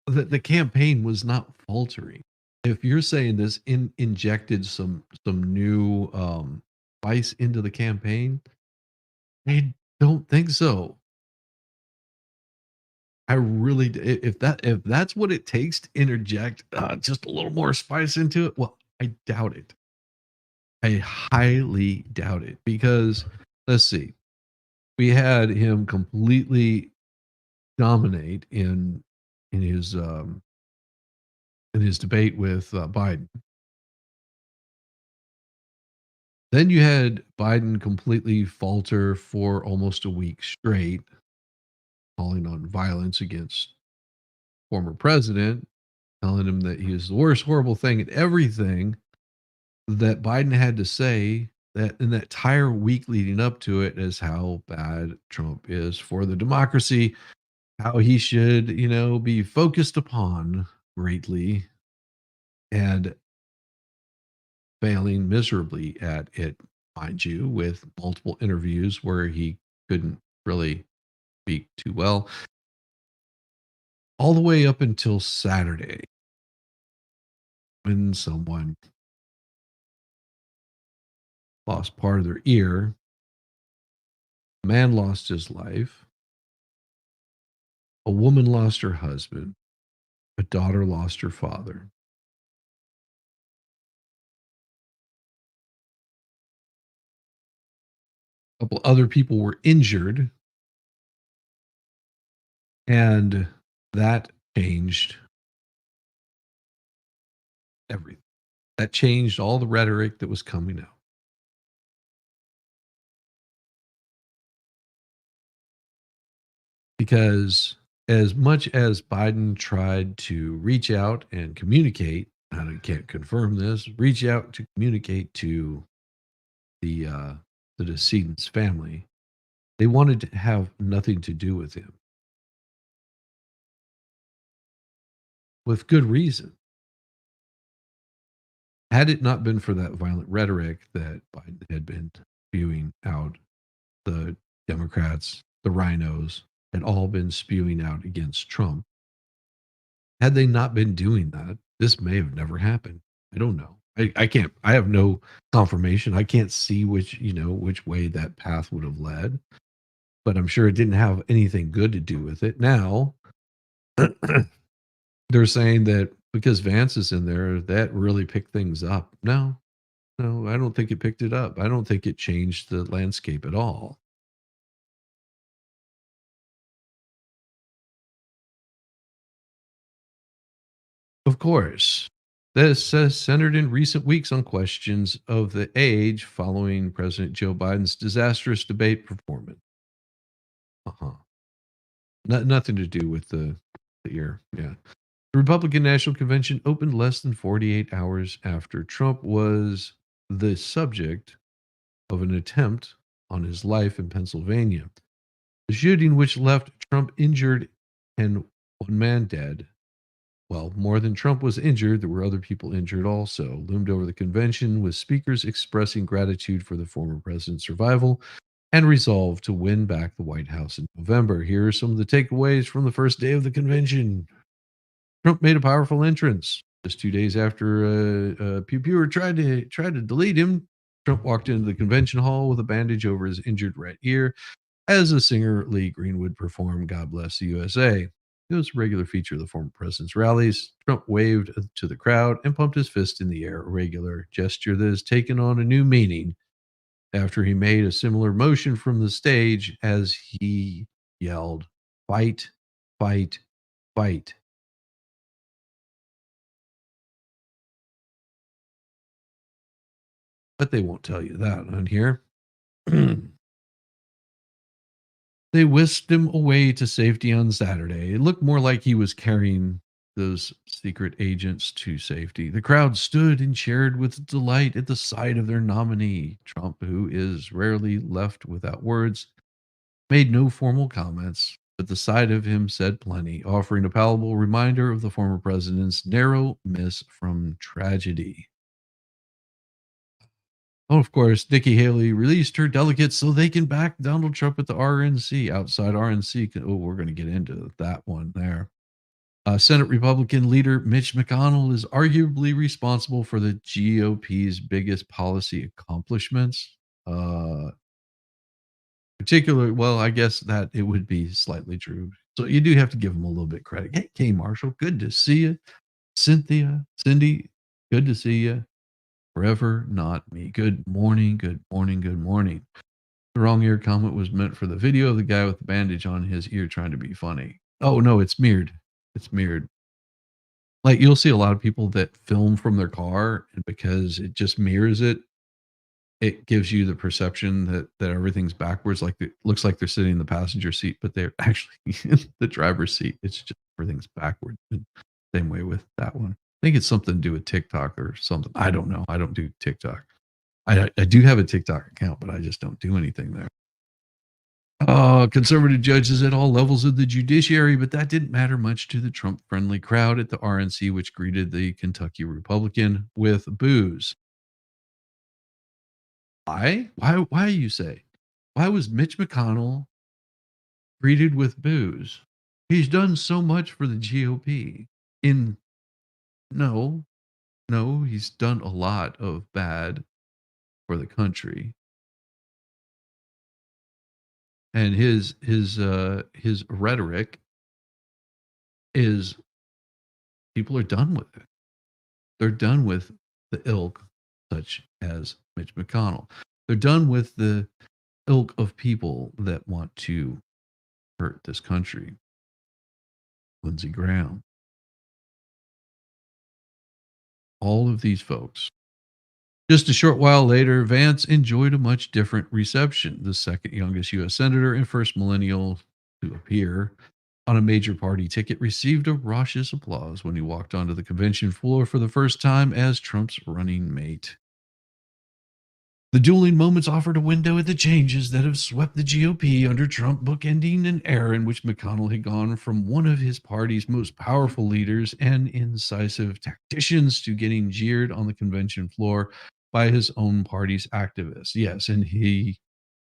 the campaign was not faltering. If you're saying this injected some new spice into the campaign, I don't think so. I really if that's what it takes to interject just a little more spice into it, well, I doubt it. I highly doubt it because let's see. We had him completely dominate in his um in his debate with Biden. Then you had Biden completely falter for almost a week straight, calling on violence against former president, telling him that he is the worst horrible thing and everything that Biden had to say that in that entire week leading up to it is how bad Trump is for the democracy, how he should, be focused upon greatly and failing miserably at it, mind you, with multiple interviews where he couldn't really speak too well, all the way up until Saturday when someone lost part of their ear, a man lost his life, a woman lost her husband, a daughter lost her father. A couple other people were injured, and that changed everything. That changed all the rhetoric that was coming out. Because as much as Biden tried to reach out and communicate, and I can't confirm this, reach out to communicate to the uh, the decedent's family, they wanted to have nothing to do with him, with good reason. Had it not been for that violent rhetoric that Biden had been spewing out, the Democrats, the rhinos, had all been spewing out against Trump. Had they not been doing that, this may have never happened. I don't know. I can't, I have no confirmation. I can't see which way that path would have led, but I'm sure it didn't have anything good to do with it. Now, they're saying that because Vance is in there, that really picked things up. No, no, I don't think it picked it up. I don't think it changed the landscape at all. Of course. This centered in recent weeks on questions of the age following President Joe Biden's disastrous debate performance. Uh-huh. Nothing to do with the ear. Yeah. The Republican National Convention opened less than 48 hours after Trump was the subject of an attempt on his life in Pennsylvania. The shooting, which left Trump injured and one man dead, well, more than Trump was injured, there were other people injured also, loomed over the convention with speakers expressing gratitude for the former president's survival and resolve to win back the White House in November. Here are some of the takeaways from the first day of the convention. Trump made a powerful entrance. Just 2 days after Pew Pew tried to delete him, Trump walked into the convention hall with a bandage over his injured right ear. As a singer, Lee Greenwood performed God Bless the USA. It was a regular feature of the former president's rallies. Trump waved to the crowd and pumped his fist in the air, a regular gesture that has taken on a new meaning after he made a similar motion from the stage as he yelled, "Fight, fight, fight." But they won't tell you that on here. They whisked him away to safety on Saturday. It looked more like he was carrying those secret agents to safety. The crowd stood and cheered with delight at the sight of their nominee. Trump, who is rarely left without words, made no formal comments, but the sight of him said plenty, offering a palpable reminder of the former president's narrow miss from tragedy. Oh, of course, Nikki Haley released her delegates so they can back Donald Trump at the RNC. Outside RNC, oh, we're going to get into that one there. Senate Republican leader Mitch McConnell is arguably responsible for the GOP's biggest policy accomplishments. Particularly, well, I guess that it would be slightly true. So you do have to give him a little bit credit. Hey, Kay Marshall, good to see you. Cynthia, Cindy, good to see you. Forever not me. Good morning, good morning, good morning. The wrong ear comment was meant for the video of the guy with the bandage on his ear trying to be funny. Oh no, it's mirrored. It's mirrored. Like you'll see a lot of people that film from their car, and because it just mirrors it, it gives you the perception that everything's backwards. Like it looks like they're sitting in the passenger seat, but they're actually in the driver's seat. It's just everything's backwards. And same way with that one. I think it's something to do with TikTok or something. I don't know. I don't do TikTok. I do have a TikTok account, but I just don't do anything there. Conservative judges at all levels of the judiciary, but that didn't matter much to the Trump friendly crowd at the RNC, which greeted the Kentucky Republican with boos. Why? Why, you say? Why was Mitch McConnell greeted with boos? He's done so much for the GOP. In no, no, he's done a lot of bad for the country. And his rhetoric is people are done with it. They're done with the ilk such as Mitch McConnell. They're done with the ilk of people that want to hurt this country. Lindsey Graham. All of these folks. Just a short while later, Vance enjoyed a much different reception. The second youngest U.S. Senator and first millennial to appear on a major party ticket received a raucous applause when he walked onto the convention floor for the first time as Trump's running mate. The dueling moments offered a window at the changes that have swept the GOP under Trump, bookending an era in which McConnell had gone from one of his party's most powerful leaders and incisive tacticians to getting jeered on the convention floor by his own party's activists. Yes, and he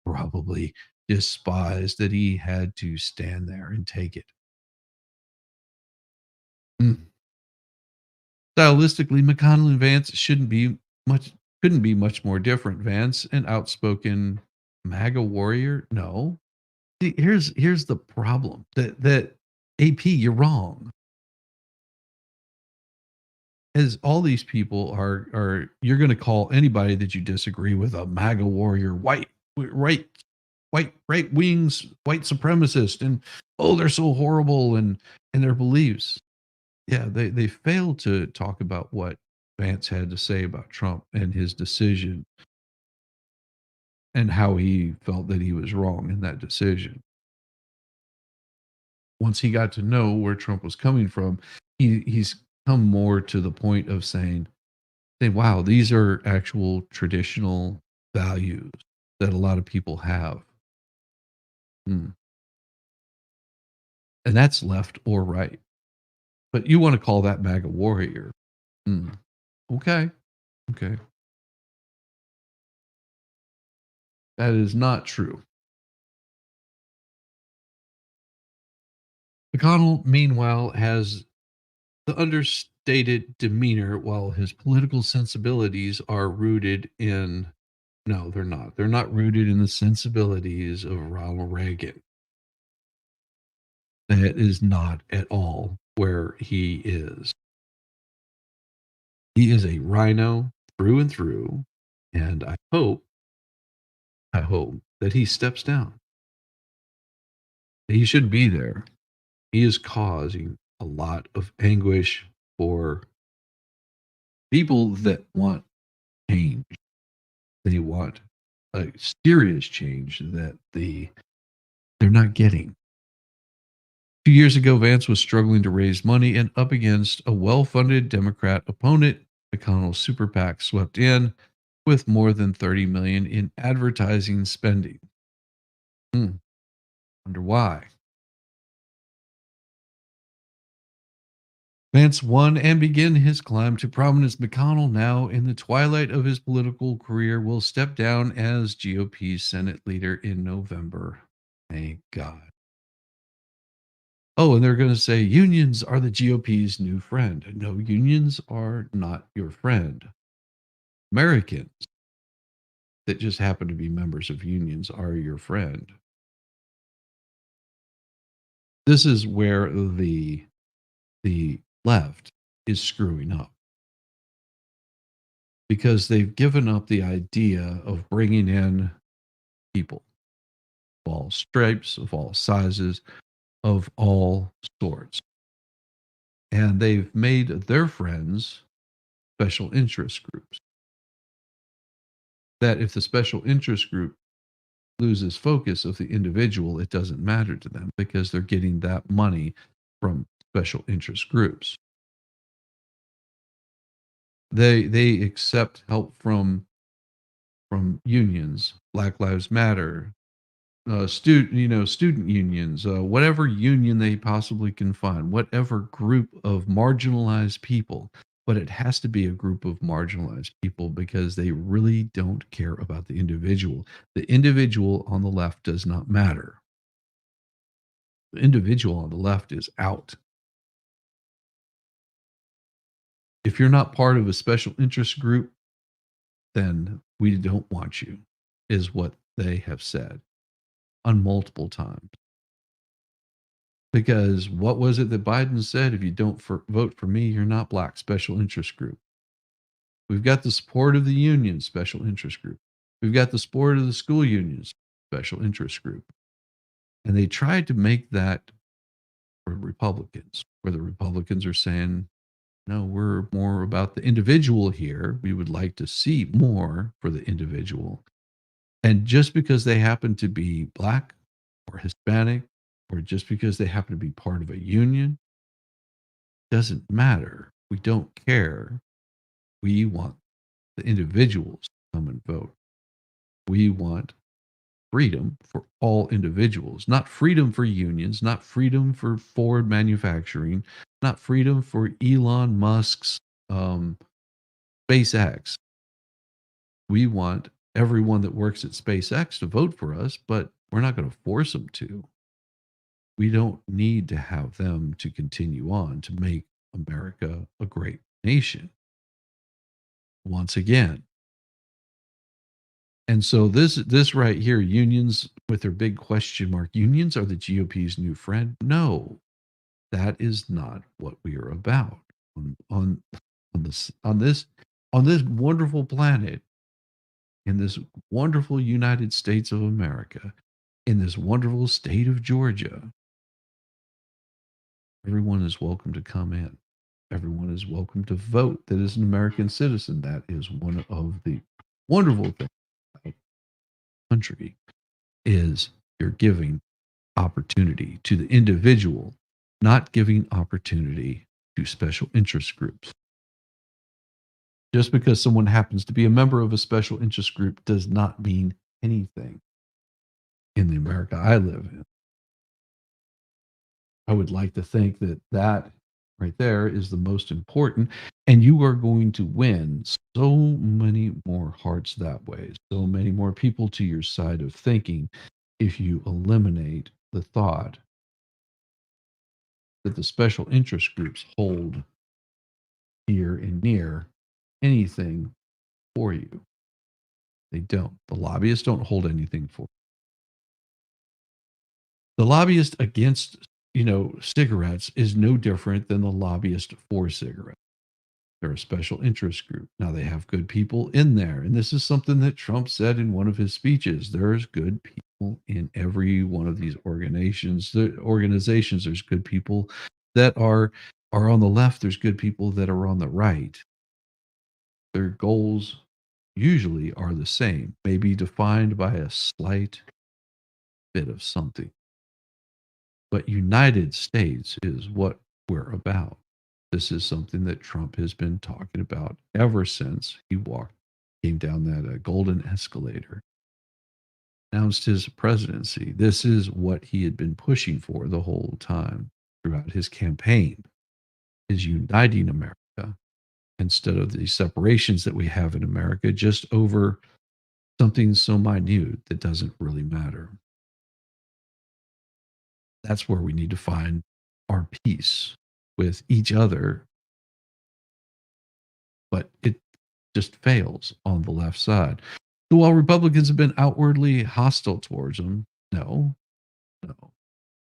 probably despised that he had to stand there and take it. Mm. Stylistically, McConnell and Vance couldn't be much more different. Vance, an outspoken MAGA warrior. No. See, here's the problem. That AP, you're wrong. As all these people are you're gonna call anybody that you disagree with a MAGA warrior, right wings, white supremacist, and oh, they're so horrible and their beliefs. Yeah, they failed to talk about what Vance had to say about Trump and his decision and how he felt that he was wrong in that decision. Once he got to know where Trump was coming from, he's come more to the point of saying, wow, these are actual traditional values that a lot of people have. Hmm. And that's left or right. But you want to call that MAGA warrior. Hmm. Okay. Okay. That is not true. McConnell, meanwhile, has the understated demeanor while his political sensibilities are rooted in No, they're not. They're not rooted in the sensibilities of Ronald Reagan. That is not at all where he is. He is a rhino through and through, and I hope that he steps down. He should be there. He is causing a lot of anguish for people that want change. They want a serious change that they're not getting. 2 years ago, Vance was struggling to raise money and up against a well-funded Democrat opponent. McConnell's super PAC swept in with more than $30 million in advertising spending. Wonder why. Vance won and began his climb to prominence. McConnell, now in the twilight of his political career, will step down as GOP Senate leader in November. Thank God. Oh, and they're going to say unions are the GOP's new friend. No, unions are not your friend. Americans that just happen to be members of unions are your friend. This is where the left is screwing up, because they've given up the idea of bringing in people of all stripes, of all sizes, of all sorts. And they've made their friends special interest groups. That if the special interest group loses focus of the individual, it doesn't matter to them because they're getting that money from special interest groups. They accept help from unions, Black Lives Matter, student unions, whatever union they possibly can find, whatever group of marginalized people. But it has to be a group of marginalized people because they really don't care about the individual. The individual on the left does not matter. The individual on the left is out. If you're not part of a special interest group, then we don't want you, is what they have said on multiple times. Because what was it that Biden said? If you don't vote for me, you're not black, special interest group. We've got the support of the union, special interest group. We've got the support of the school unions, special interest group. And they tried to make that for Republicans, where the Republicans are saying, no, we're more about the individual here. We would like to see more for the individual. And just because they happen to be black or Hispanic, or just because they happen to be part of a union, doesn't matter. We don't care. We want the individuals to come and vote. We want freedom for all individuals, not freedom for unions, not freedom for Ford manufacturing, not freedom for Elon Musk's SpaceX. We want everyone that works at SpaceX to vote for us, but we're not going to force them to. We don't need to have them to continue on to make America a great nation. Once again. And so this right here, unions with their big question mark, unions are the GOP's new friend. No, that is not what we are about on this wonderful planet, in this wonderful United States of America, in this wonderful state of Georgia. Everyone is welcome to come in. Everyone is welcome to vote that is an American citizen. That is one of the wonderful things about the country, is you're giving opportunity to the individual, not giving opportunity to special interest groups. Just because someone happens to be a member of a special interest group does not mean anything in the America I live in. I would like to think that right there is the most important, and you are going to win so many more hearts that way, so many more people to your side of thinking, if you eliminate the thought that the special interest groups hold here and near anything for you. They don't. The lobbyists don't hold anything for the lobbyist against, cigarettes is no different than the lobbyist for cigarettes. They're a special interest group. Now they have good people in there. And this is something that Trump said in one of his speeches. There's good people in every one of these organizations. There's good people that are on the left. There's good people that are on the right. Their goals usually are the same, maybe defined by a slight bit of something. But United States is what we're about. This is something that Trump has been talking about ever since he came down that golden escalator, announced his presidency. This is what he had been pushing for the whole time throughout his campaign, is uniting America instead of the separations that we have in America just over something so minute that doesn't really matter. That's where we need to find our peace with each other, but it just fails on the left side. So while Republicans have been outwardly hostile towards them, no, no,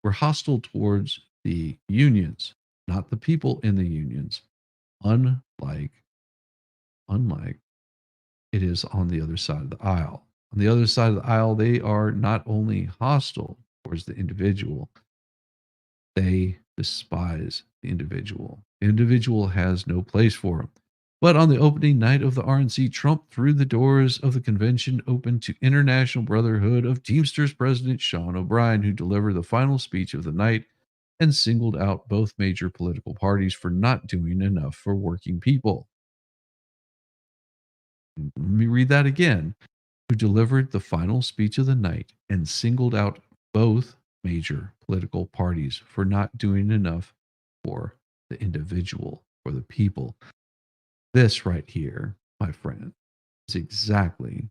we're hostile towards the unions, not the people in the unions. Unlike it is on the other side of the aisle. On the other side of the aisle, they are not only hostile towards the individual, they despise the individual. The individual has no place for them. But on the opening night of the RNC, Trump threw the doors of the convention open to International Brotherhood of Teamsters President Sean O'Brien, who delivered the final speech of the night and singled out both major political parties for not doing enough for working people. Let me read that again. Who delivered the final speech of the night and singled out both major political parties for not doing enough for the individual, for the people. This right here, my friend, is exactly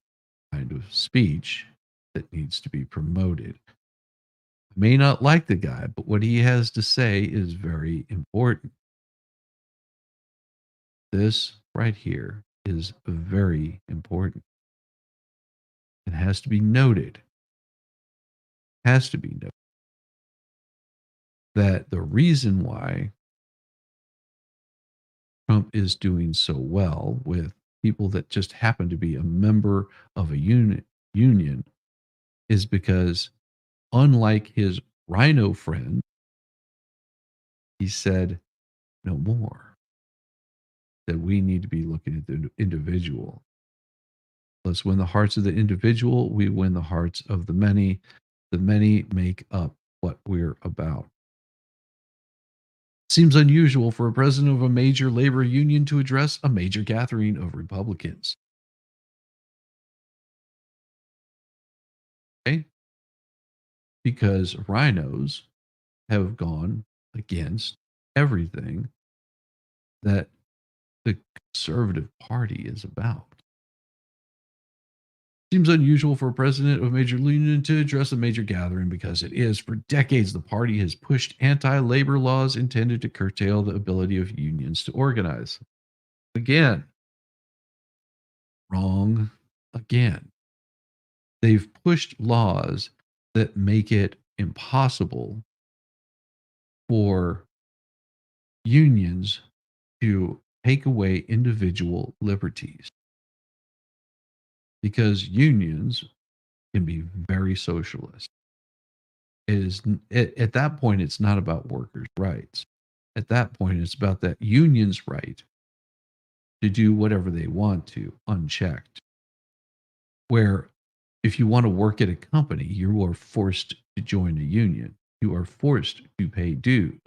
the kind of speech that needs to be promoted. I may not like the guy, but what he has to say is very important. This right here is very important. It has to be noted. Has to be noted that the reason why Trump is doing so well with people that just happen to be a member of a union is because, unlike his rhino friend, he said no more. That we need to be looking at the individual. Let's win the hearts of the individual. We win the hearts of the many. The many make up what we're about. Seems unusual for a president of a major labor union to address a major gathering of Republicans. Okay? Because rhinos have gone against everything that the conservative party is about. Seems unusual for a president of a major union to address a major gathering because it is. For decades, the party has pushed anti labor laws intended to curtail the ability of unions to organize. Again, wrong again. They've pushed laws that make it impossible for unions to take away individual liberties because unions can be very socialist. It is at that point, it's not about workers' rights. At that point, it's about that union's right to do whatever they want to, unchecked. Where if you want to work at a company, you are forced to join a union. You are forced to pay dues.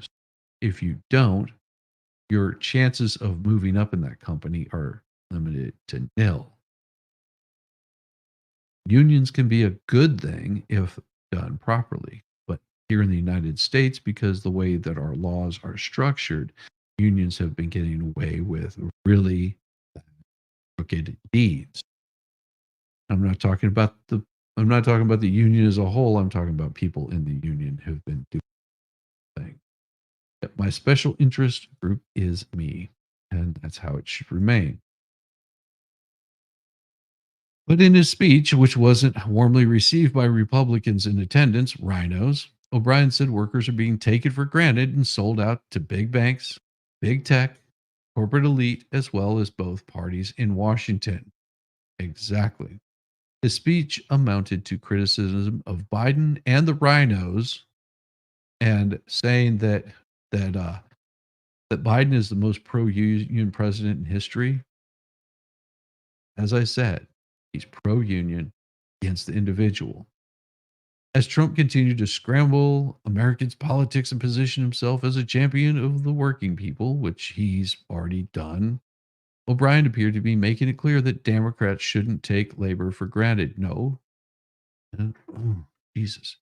If you don't, your chances of moving up in that company are limited to nil. Unions can be a good thing if done properly. But here in the United States, because the way that our laws are structured, unions have been getting away with really crooked deeds. I'm not talking about the union as a whole. I'm talking about people in the union who've been doing things. My special interest group is me, and that's how it should remain. But in his speech, which wasn't warmly received by Republicans in attendance, rhinos, O'Brien said workers are being taken for granted and sold out to big banks, big tech, corporate elite, as well as both parties in Washington. Exactly. His speech amounted to criticism of Biden and the rhinos and saying that that Biden is the most pro-union president in history. As I said, he's pro-union against the individual. As Trump continued to scramble Americans' politics and position himself as a champion of the working people, which he's already done, O'Brien appeared to be making it clear that Democrats shouldn't take labor for granted. No. Oh, Jesus.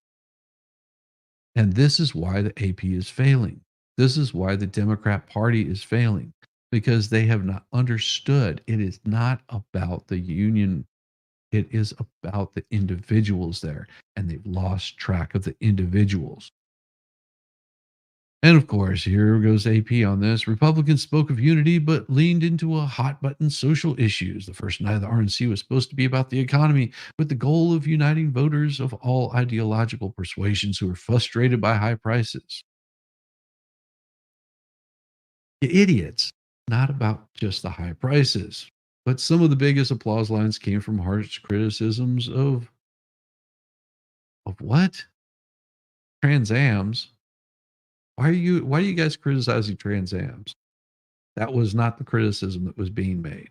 And this is why the AP is failing. This is why the Democrat Party is failing, because they have not understood it is not about the union. It is about the individuals there, and they've lost track of the individuals. And of course, here goes AP on this. Republicans spoke of unity, but leaned into a hot button social issues. The first night of the RNC was supposed to be about the economy, with the goal of uniting voters of all ideological persuasions who are frustrated by high prices. You idiots. Not about just the high prices. But some of the biggest applause lines came from harsh criticisms of what? Transams. Why are you guys criticizing Transams? That was not the criticism that was being made.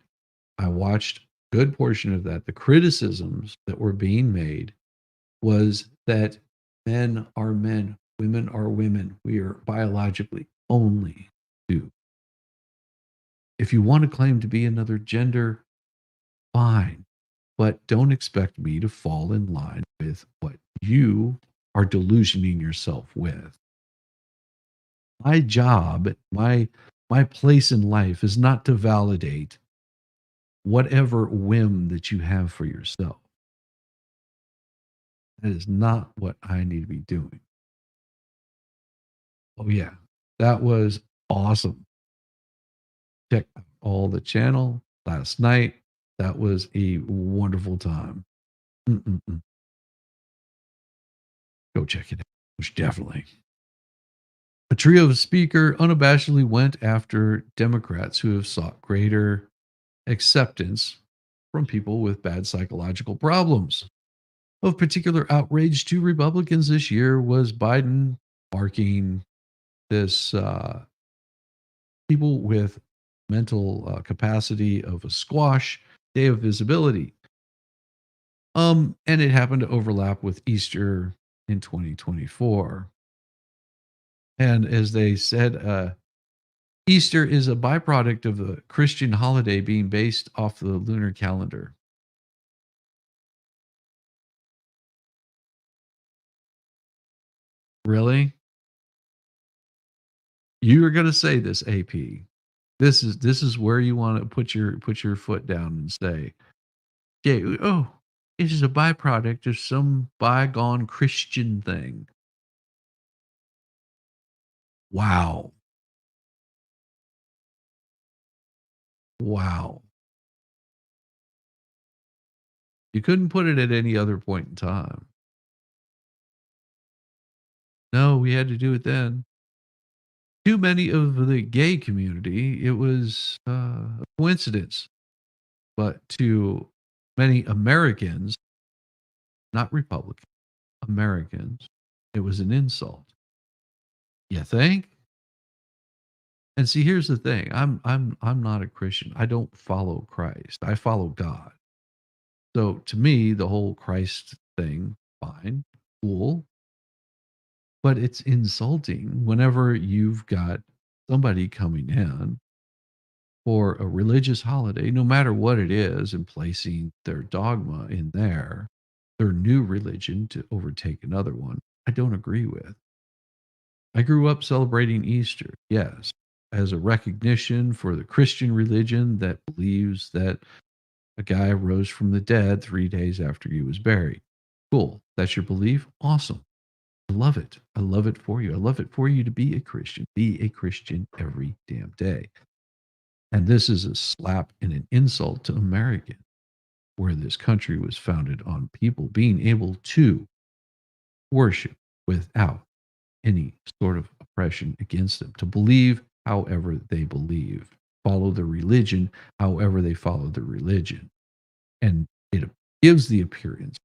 I watched a good portion of that. The criticisms that were being made was that men are men, women are women. We are biologically only two. If you want to claim to be another gender, fine. But don't expect me to fall in line with what you are delusioning yourself with. My job, my place in life is not to validate whatever whim that you have for yourself. That is not what I need to be doing. Oh yeah, that was awesome. Check out all the channel last night. That was a wonderful time. Mm-mm-mm. Go check it out. Most definitely. A trio of speaker unabashedly went after Democrats who have sought greater acceptance from people with bad psychological problems. Of particular outrage to Republicans this year was Biden marking this people with mental capacity of a squash day of visibility. And it happened to overlap with Easter in 2024. And as they said, Easter is a byproduct of a Christian holiday being based off the lunar calendar. Really? You are going to say this, AP. This is where you want to put your foot down and say, "Yeah, oh, it is a byproduct of some bygone Christian thing." Wow. Wow. You couldn't put it at any other point in time. No, we had to do it then. Too many of the gay community, it was a coincidence. But to many Americans, not Republicans, Americans, it was an insult. You think? And see, here's the thing. I'm not a Christian. I don't follow Christ. I follow God. So to me, the whole Christ thing, fine, cool. But it's insulting whenever you've got somebody coming in for a religious holiday, no matter what it is, and placing their dogma in there, their new religion to overtake another one. I don't agree with. I grew up celebrating Easter, yes, as a recognition for the Christian religion that believes that a guy rose from the dead 3 days after he was buried. Cool. That's your belief? Awesome. I love it. I love it for you. I love it for you to be a Christian. Be a Christian every damn day. And this is a slap and an insult to Americans. where this country was founded on people being able to worship without any sort of oppression against them, to believe however they believe, follow the religion however they follow the religion. And it gives the appearance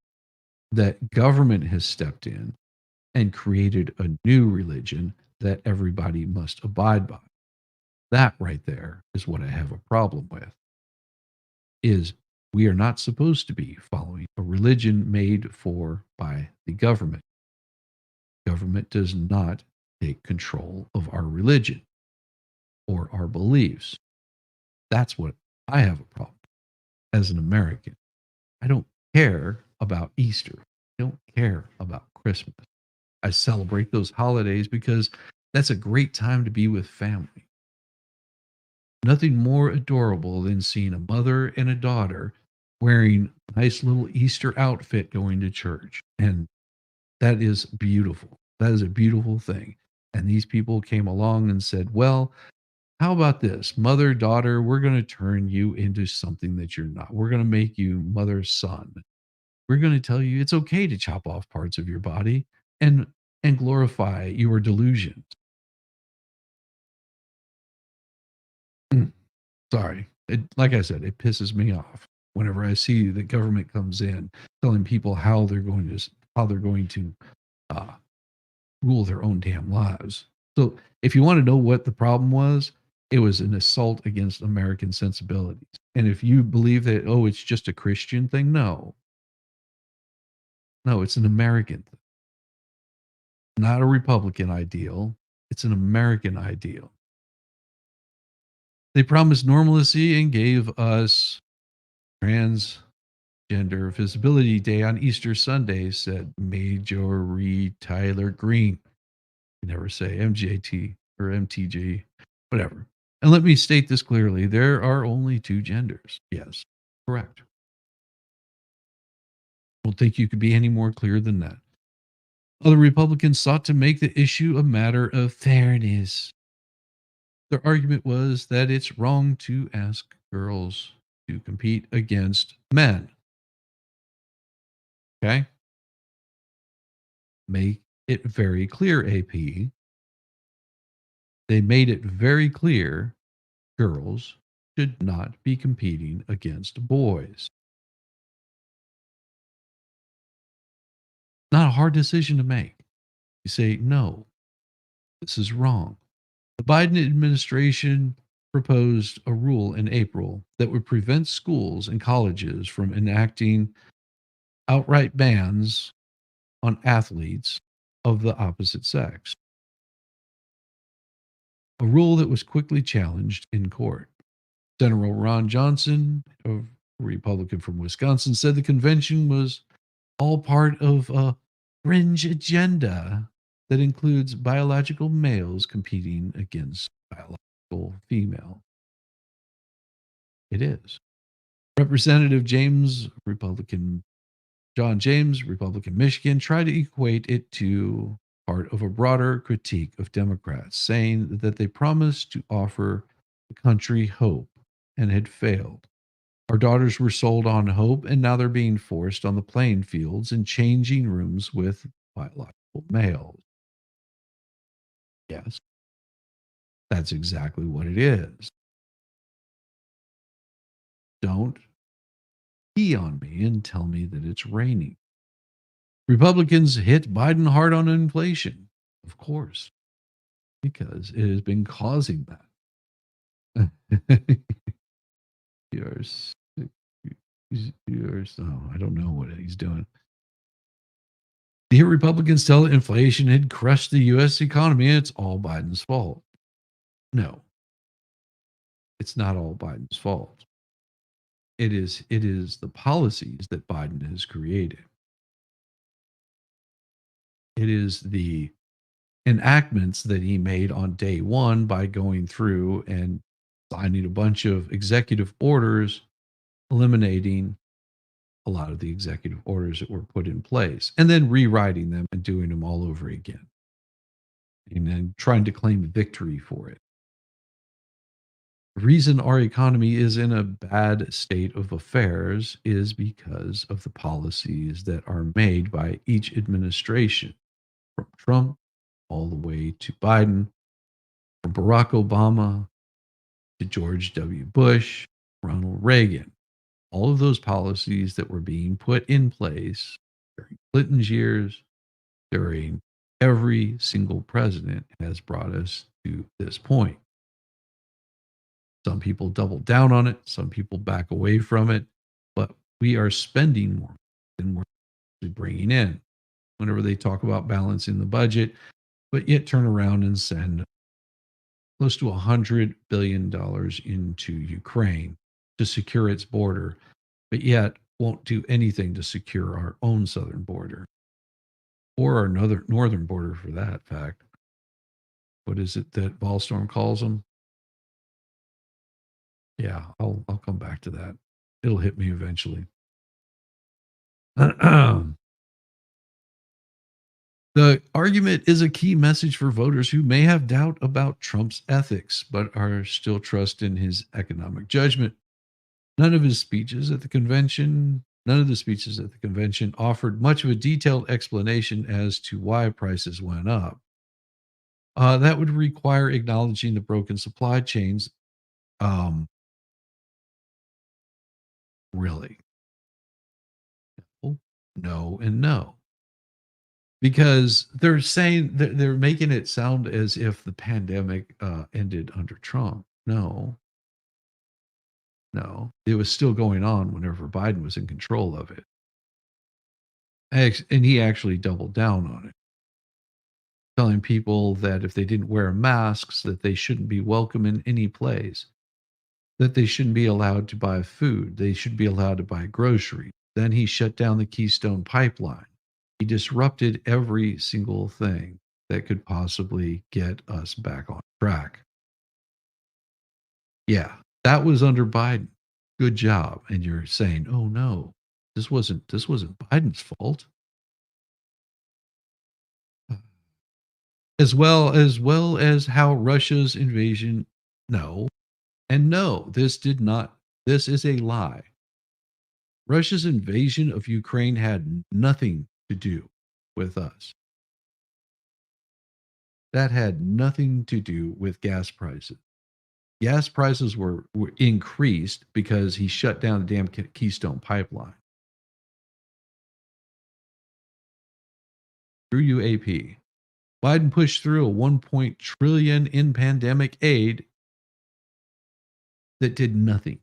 that government has stepped in and created a new religion that everybody must abide by. That right there is what I have a problem with. Is we are not supposed to be following a religion made for by the government. Government does not take control of our religion or our beliefs. That's what I have a problem as an American. I don't care about Easter. I don't care about Christmas. I celebrate those holidays because that's a great time to be with family. Nothing more adorable than seeing a mother and a daughter wearing a nice little Easter outfit going to church. And that is beautiful. That is a beautiful thing. And these people came along and said, well, how about this? Mother, daughter, we're going to turn you into something that you're not. We're going to make you mother, son. We're going to tell you it's okay to chop off parts of your body and glorify your delusions. Mm, sorry. Like I said, it pisses me off whenever I see the government comes in telling people how they're going to uh, rule their own damn lives. So if you want to know what the problem was, it was an assault against American sensibilities. And if you believe that, oh, it's just a Christian thing, no. No, it's an American thing. Not a Republican ideal. It's an American ideal. They promised normalcy and gave us Transgender Visibility Day on Easter Sunday, said Major Tyler Green. You never say MJT or MTG, whatever. And let me state this clearly, there are only two genders. Yes, correct. I don't think you could be any more clear than that. Other Republicans sought to make the issue a matter of fairness. Their argument was that it's wrong to ask girls to compete against men. Okay? Make it very clear, AP. They made it very clear girls should not be competing against boys. Not a hard decision to make. You say, no, this is wrong. The Biden administration proposed a rule in April that would prevent schools and colleges from enacting outright bans on athletes of the opposite sex. A rule that was quickly challenged in court. Senator Ron Johnson, a Republican from Wisconsin, said the convention was all part of a fringe agenda that includes biological males competing against biological female. It is. Representative John James, Republican Michigan, tried to equate it to part of a broader critique of Democrats, saying that they promised to offer the country hope and had failed. Our daughters were sold on hope, and now they're being forced on the playing fields and changing rooms with biological males. Yes, that's exactly what it is. Don't pee on me and tell me that it's raining. Republicans hit Biden hard on inflation, of course, because it has been causing that. You're sick. I don't know what he's doing. The Republicans tell that inflation had crushed the U.S. economy and it's all Biden's fault. No, it's not all Biden's fault. It is the policies that Biden has created. It is the enactments that he made on day one by going through and signing a bunch of executive orders, eliminating a lot of the executive orders that were put in place, and then rewriting them and doing them all over again. And then trying to claim victory for it. The reason our economy is in a bad state of affairs is because of the policies that are made by each administration, from Trump all the way to Biden, from Barack Obama to George W. Bush, Ronald Reagan. All of those policies that were being put in place during Clinton's years, during every single president, has brought us to this point. Some people double down on it, some people back away from it, but we are spending more than we're actually bringing in. Whenever they talk about balancing the budget, but yet turn around and send close to $100 billion into Ukraine to secure its border, but yet won't do anything to secure our own southern border or our northern border for that fact. What is it that Ballstorm calls them? Yeah, I'll come back to that. It'll hit me eventually. The argument is a key message for voters who may have doubt about Trump's ethics, but are still trust in his economic judgment. None of the speeches at the convention offered much of a detailed explanation as to why prices went up. That would require acknowledging the broken supply chains. Um, really? Well, no, and no. Because they're saying they're making it sound as if the pandemic ended under Trump. No, no, it was still going on whenever Biden was in control of it. And he actually doubled down on it, telling people that if they didn't wear masks, that they shouldn't be welcome in any place, that they shouldn't be allowed to buy food, they should be allowed to buy groceries. Then he shut down the Keystone Pipeline. He disrupted every single thing that could possibly get us back on track. Yeah, that was under Biden. Good job. And you're saying, "Oh no, this wasn't Biden's fault." As well as how Russia's invasion, no. And no, this is a lie. Russia's invasion of Ukraine had nothing to do with us. That had nothing to do with gas prices. Gas prices were increased because he shut down the damn Keystone Pipeline. Through UAP. Biden pushed through a 1 trillion in pandemic aid that did nothing.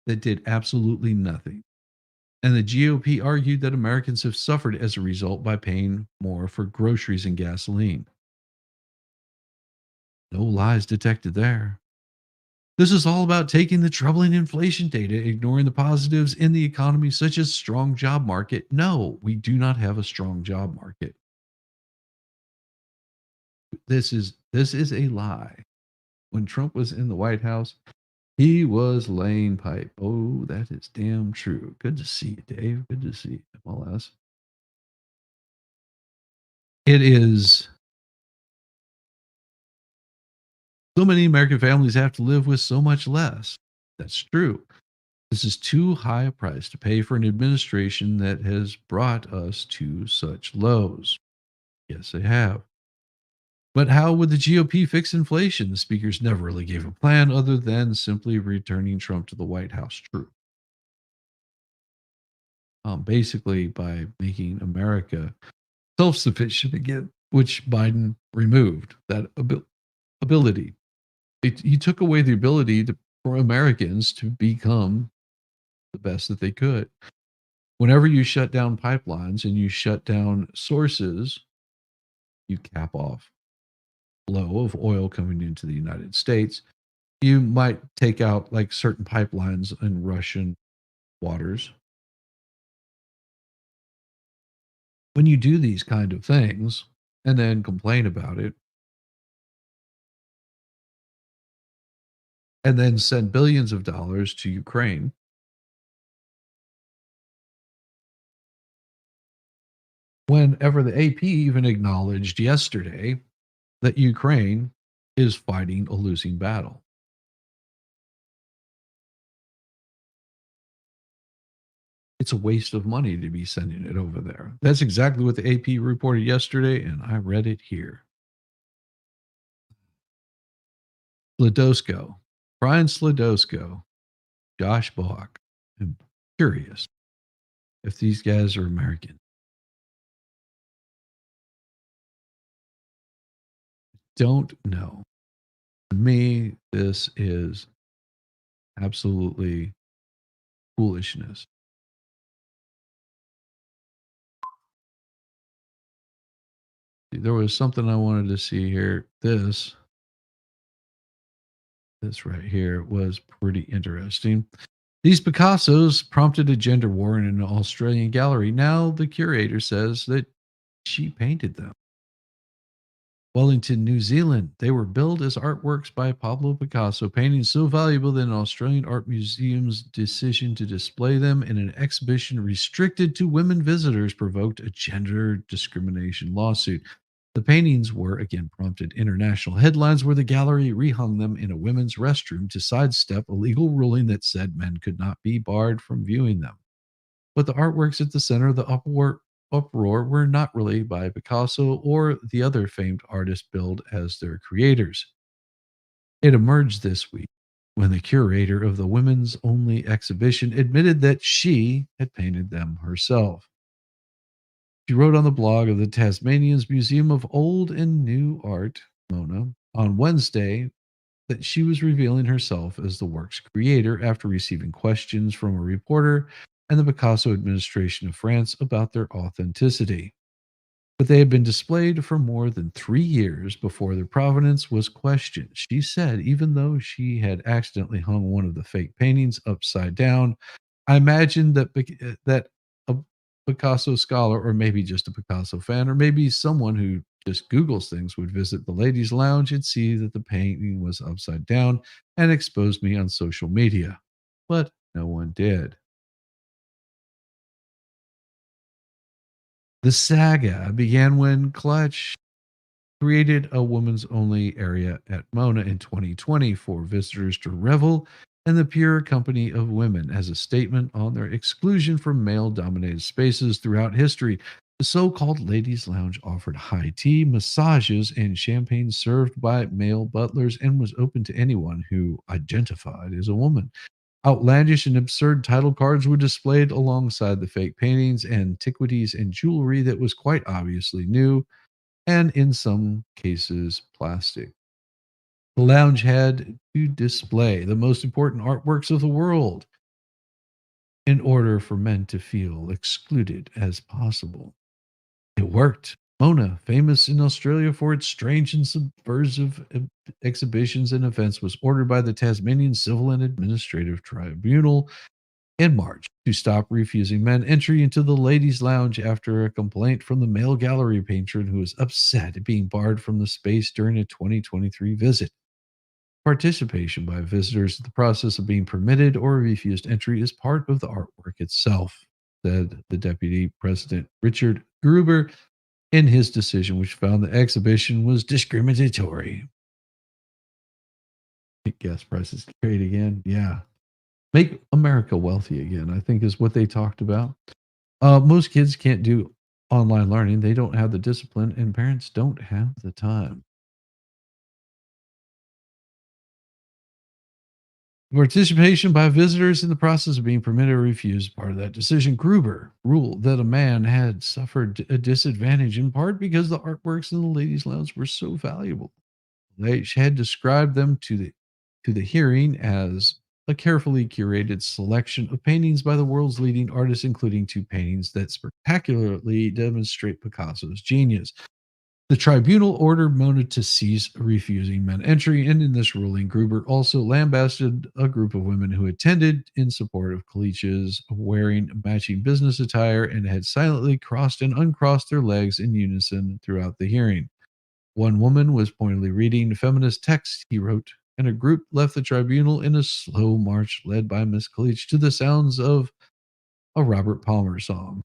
That did absolutely nothing. And the GOP argued that Americans have suffered as a result by paying more for groceries and gasoline. No lies detected there. This is all about taking the troubling inflation data, ignoring the positives in the economy, such as strong job market. No, we do not have a strong job market. This is a lie. When Trump was in the White House, he was laying pipe. Oh, that is damn true. Good to see you, Dave. Good to see you, MLS. It is so many American families have to live with so much less. That's true. This is too high a price to pay for an administration that has brought us to such lows. Yes, they have. But how would the GOP fix inflation? The speakers never really gave a plan other than simply returning Trump to the White House. True. Basically, by making America self sufficient again, which Biden removed that ability. He took away the ability for Americans to become the best that they could. Whenever you shut down pipelines and you shut down sources, you cap off flow of oil coming into the United States. You might take out like certain pipelines in Russian waters. When you do these kind of things and then complain about it and then send billions of dollars to Ukraine, whenever the AP even acknowledged yesterday that Ukraine is fighting a losing battle. It's a waste of money to be sending it over there. That's exactly what the AP reported yesterday, and I read it here. Sladowsko, Brian Sladowsko, Josh Bullock. I'm curious if these guys are American. Don't know. To me, this is absolutely foolishness. There was something I wanted to see here. This right here was pretty interesting. These Picassos prompted a gender war in an Australian gallery. Now the curator says that she painted them. Wellington, New Zealand. They were billed as artworks by Pablo Picasso, paintings so valuable that an Australian art museum's decision to display them in an exhibition restricted to women visitors provoked a gender discrimination lawsuit. The paintings were again prompted international headlines where the gallery rehung them in a women's restroom to sidestep a legal ruling that said men could not be barred from viewing them. But the artworks at the center of the uproar were not really by Picasso or the other famed artists billed as their creators. It emerged this week when the curator of the women's only exhibition admitted that she had painted them herself. She wrote on the blog of the Tasmanian's Museum of Old and New Art, Mona, on Wednesday that she was revealing herself as the work's creator after receiving questions from a reporter and the Picasso administration of France about their authenticity. But they had been displayed for more than 3 years before their provenance was questioned. She said, even though she had accidentally hung one of the fake paintings upside down, I imagined that a Picasso scholar, or maybe just a Picasso fan, or maybe someone who just Googles things would visit the ladies' lounge and see that the painting was upside down and expose me on social media. But no one did. The saga began when Clutch created a women's only area at Mona in 2020 for visitors to revel in the pure company of women as a statement on their exclusion from male dominated spaces throughout history. The so called ladies' lounge offered high tea, massages, and champagne served by male butlers and was open to anyone who identified as a woman. Outlandish and absurd title cards were displayed alongside the fake paintings, antiquities, and jewelry that was quite obviously new and, in some cases, plastic. The lounge had to display the most important artworks of the world in order for men to feel excluded as possible. It worked. Mona, famous in Australia for its strange and subversive exhibitions and events, was ordered by the Tasmanian Civil and Administrative Tribunal in March to stop refusing men entry into the ladies' lounge after a complaint from the male gallery patron who was upset at being barred from the space during a 2023 visit. Participation by visitors in the process of being permitted or refused entry is part of the artwork itself, said the deputy president Richard Gruber in his decision, which found the exhibition was discriminatory. Gas prices trade again. Yeah. Make America wealthy again, I think is what they talked about. Most kids can't do online learning. They don't have the discipline, and parents don't have the time. Participation by visitors in the process of being permitted or refused part of that decision. Gruber ruled that a man had suffered a disadvantage in part because the artworks in the ladies' lounge were so valuable. They had described them to the hearing as a carefully curated selection of paintings by the world's leading artists, including two paintings that spectacularly demonstrate Picasso's genius. The tribunal ordered Mona to cease refusing men entry, and in this ruling, Gruber also lambasted a group of women who attended in support of Kalich's wearing matching business attire and had silently crossed and uncrossed their legs in unison throughout the hearing. One woman was pointedly reading feminist texts he wrote, and a group left the tribunal in a slow march led by Miss Kalich to the sounds of a Robert Palmer song.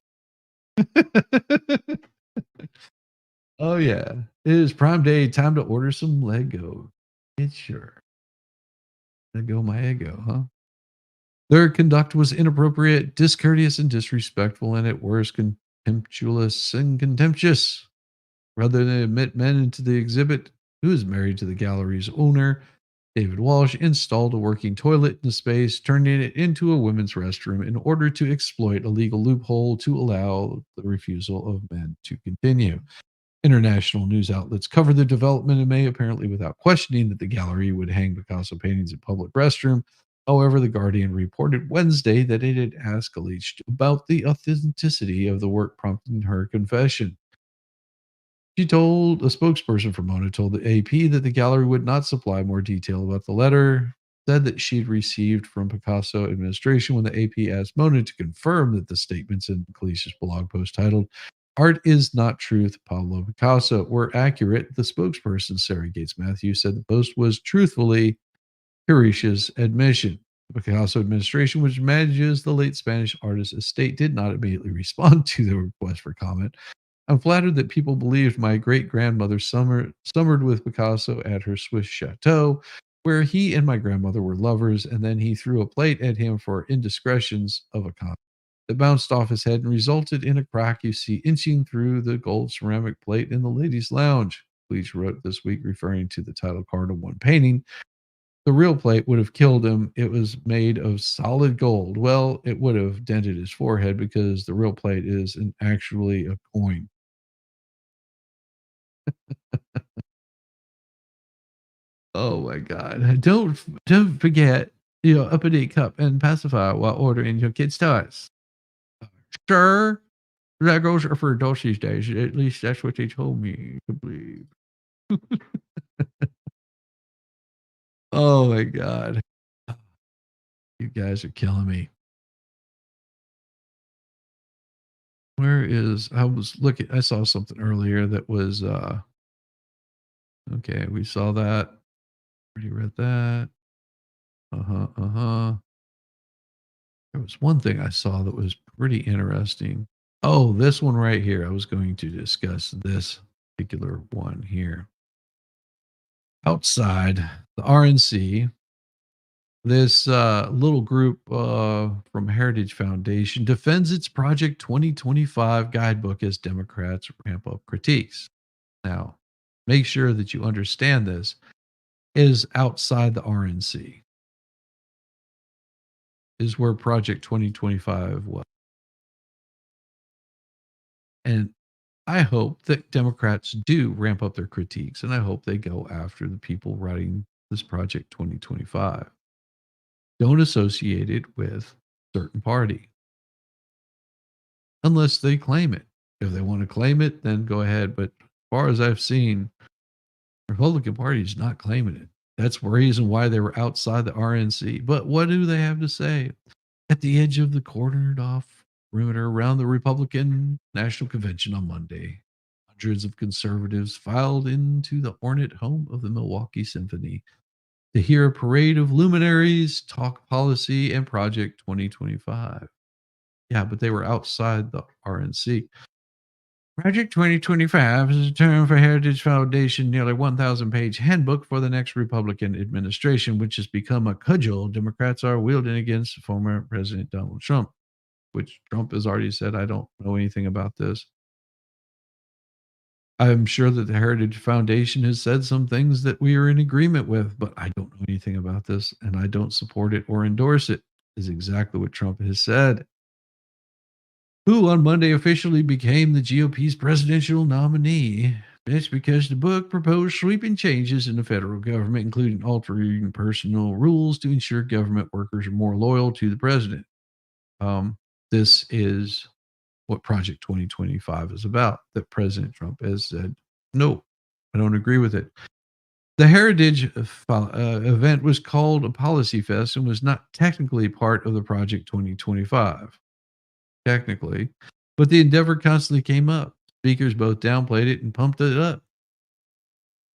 Oh, yeah. It is Prime Day. Time to order some Lego. It's sure. Lego my ego, huh? Their conduct was inappropriate, discourteous, and disrespectful, and at worst, contemptuous and contemptuous. Rather than admit men into the exhibit, who is married to the gallery's owner, David Walsh installed a working toilet in the space, turning it into a women's restroom in order to exploit a legal loophole to allow the refusal of men to continue. International news outlets covered the development in May, apparently without questioning that the gallery would hang Picasso paintings in public restroom. However, The Guardian reported Wednesday that it had asked alleged about the authenticity of the work, prompting her confession. She told a spokesperson for Mona told the AP that the gallery would not supply more detail about the letter, said that she'd received from Picasso administration when the AP asked Mona to confirm that the statements in Calice's blog post titled Art is Not Truth, Pablo Picasso were accurate. The spokesperson, Sarah Gates Matthews, said the post was truthfully Carisha's admission. The Picasso administration, which manages the late Spanish artist's estate, did not immediately respond to the request for comment. I'm flattered that people believed my great grandmother summered with Picasso at her Swiss chateau, where he and my grandmother were lovers, and then he threw a plate at him for indiscretions of a kind that bounced off his head and resulted in a crack you see inching through the gold ceramic plate in the ladies' lounge. Bleach wrote this week, referring to the title card of one painting. The real plate would have killed him. It was made of solid gold. Well, it would have dented his forehead because the real plate is actually a coin. Oh my god. Don't forget your uppity cup and pacifier while ordering your kids' toys. Sure. That goes for adults these days. At least that's what they told me to believe. Oh my god. You guys are killing me. Where is I was looking I saw something earlier that was okay, we saw that. Already read that. Uh-huh, uh-huh. There was one thing I saw that was pretty interesting. Oh, this one right here. I was going to discuss this particular one here. Outside the RNC, this little group from Heritage Foundation defends its Project 2025 guidebook as Democrats ramp up critiques. Now, make sure that you understand this is outside the RNC, is where Project 2025 was. And I hope that Democrats do ramp up their critiques, and I hope they go after the people writing this Project 2025. Don't associate it with certain party unless they claim it. If they want to claim it, then go ahead. But as far as I've seen, the Republican Party is not claiming it. That's the reason why they were outside the RNC. But what do they have to say? At the edge of the cornered off perimeter around the Republican National Convention on Monday, hundreds of conservatives filed into the ornate home of the Milwaukee Symphony to hear a parade of luminaries talk policy and Project 2025. Yeah, but they were outside the RNC. Project 2025 is a term for Heritage Foundation nearly 1,000 page handbook for the next Republican administration, which has become a cudgel Democrats are wielding against former President Donald Trump, which Trump has already said, I don't know anything about this. I'm sure that the Heritage Foundation has said some things that we are in agreement with, but I don't know anything about this and I don't support it or endorse it, is exactly what Trump has said. Who on Monday officially became the GOP's presidential nominee. It's because the book proposed sweeping changes in the federal government, including altering personal rules to ensure government workers are more loyal to the president. This is what Project 2025 is about, that President Trump has said, no, I don't agree with it. The Heritage event was called a Policy Fest and was not technically part of the Project 2025. Technically, but the endeavor constantly came up. Speakers both downplayed it and pumped it up.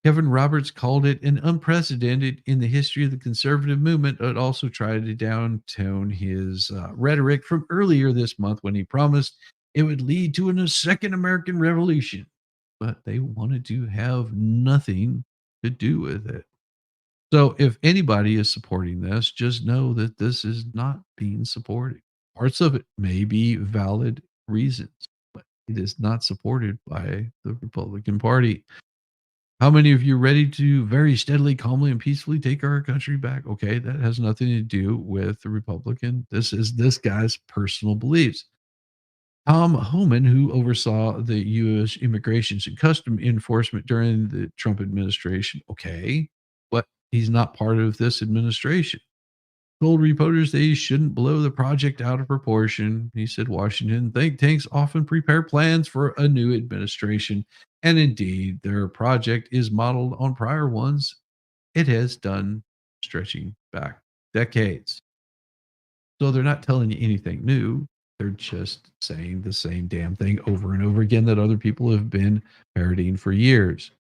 Kevin Roberts called it an unprecedented in the history of the conservative movement, but also tried to downtone his rhetoric from earlier this month when he promised it would lead to a second American Revolution. But they wanted to have nothing to do with it. So if anybody is supporting this, just know that this is not being supported. Parts of it may be valid reasons, but it is not supported by the Republican Party. How many of you ready to very steadily, calmly, and peacefully take our country back? Okay, that has nothing to do with the Republican. This is this guy's personal beliefs. Tom Homan, who oversaw the U.S. immigration and custom enforcement during the Trump administration. Okay, but he's not part of this administration. Told reporters they shouldn't blow the project out of proportion. He said Washington think tanks often prepare plans for a new administration. And indeed, their project is modeled on prior ones. It has done stretching back decades. So they're not telling you anything new. They're just saying the same damn thing over and over again that other people have been parodying for years.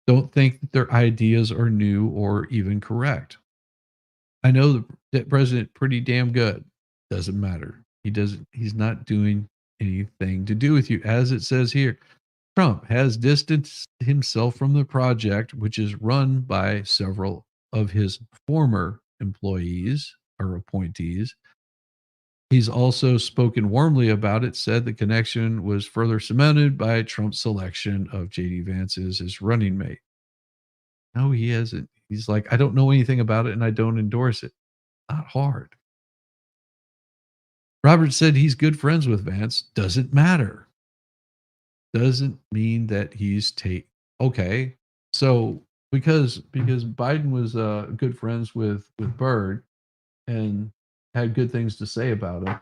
Don't think that their ideas are new or even correct. I know the president pretty damn good. Doesn't matter. He's not doing anything to do with you. As it says here, Trump has distanced himself from the project, which is run by several of his former employees or appointees. He's also spoken warmly about it, said the connection was further cemented by Trump's selection of JD Vance as his running mate. No, he hasn't. He's like, I don't know anything about it and I don't endorse it. Not hard. Robert said he's good friends with Vance. Doesn't matter. Doesn't mean that he's okay. So because Biden was good friends with Byrd and had good things to say about him,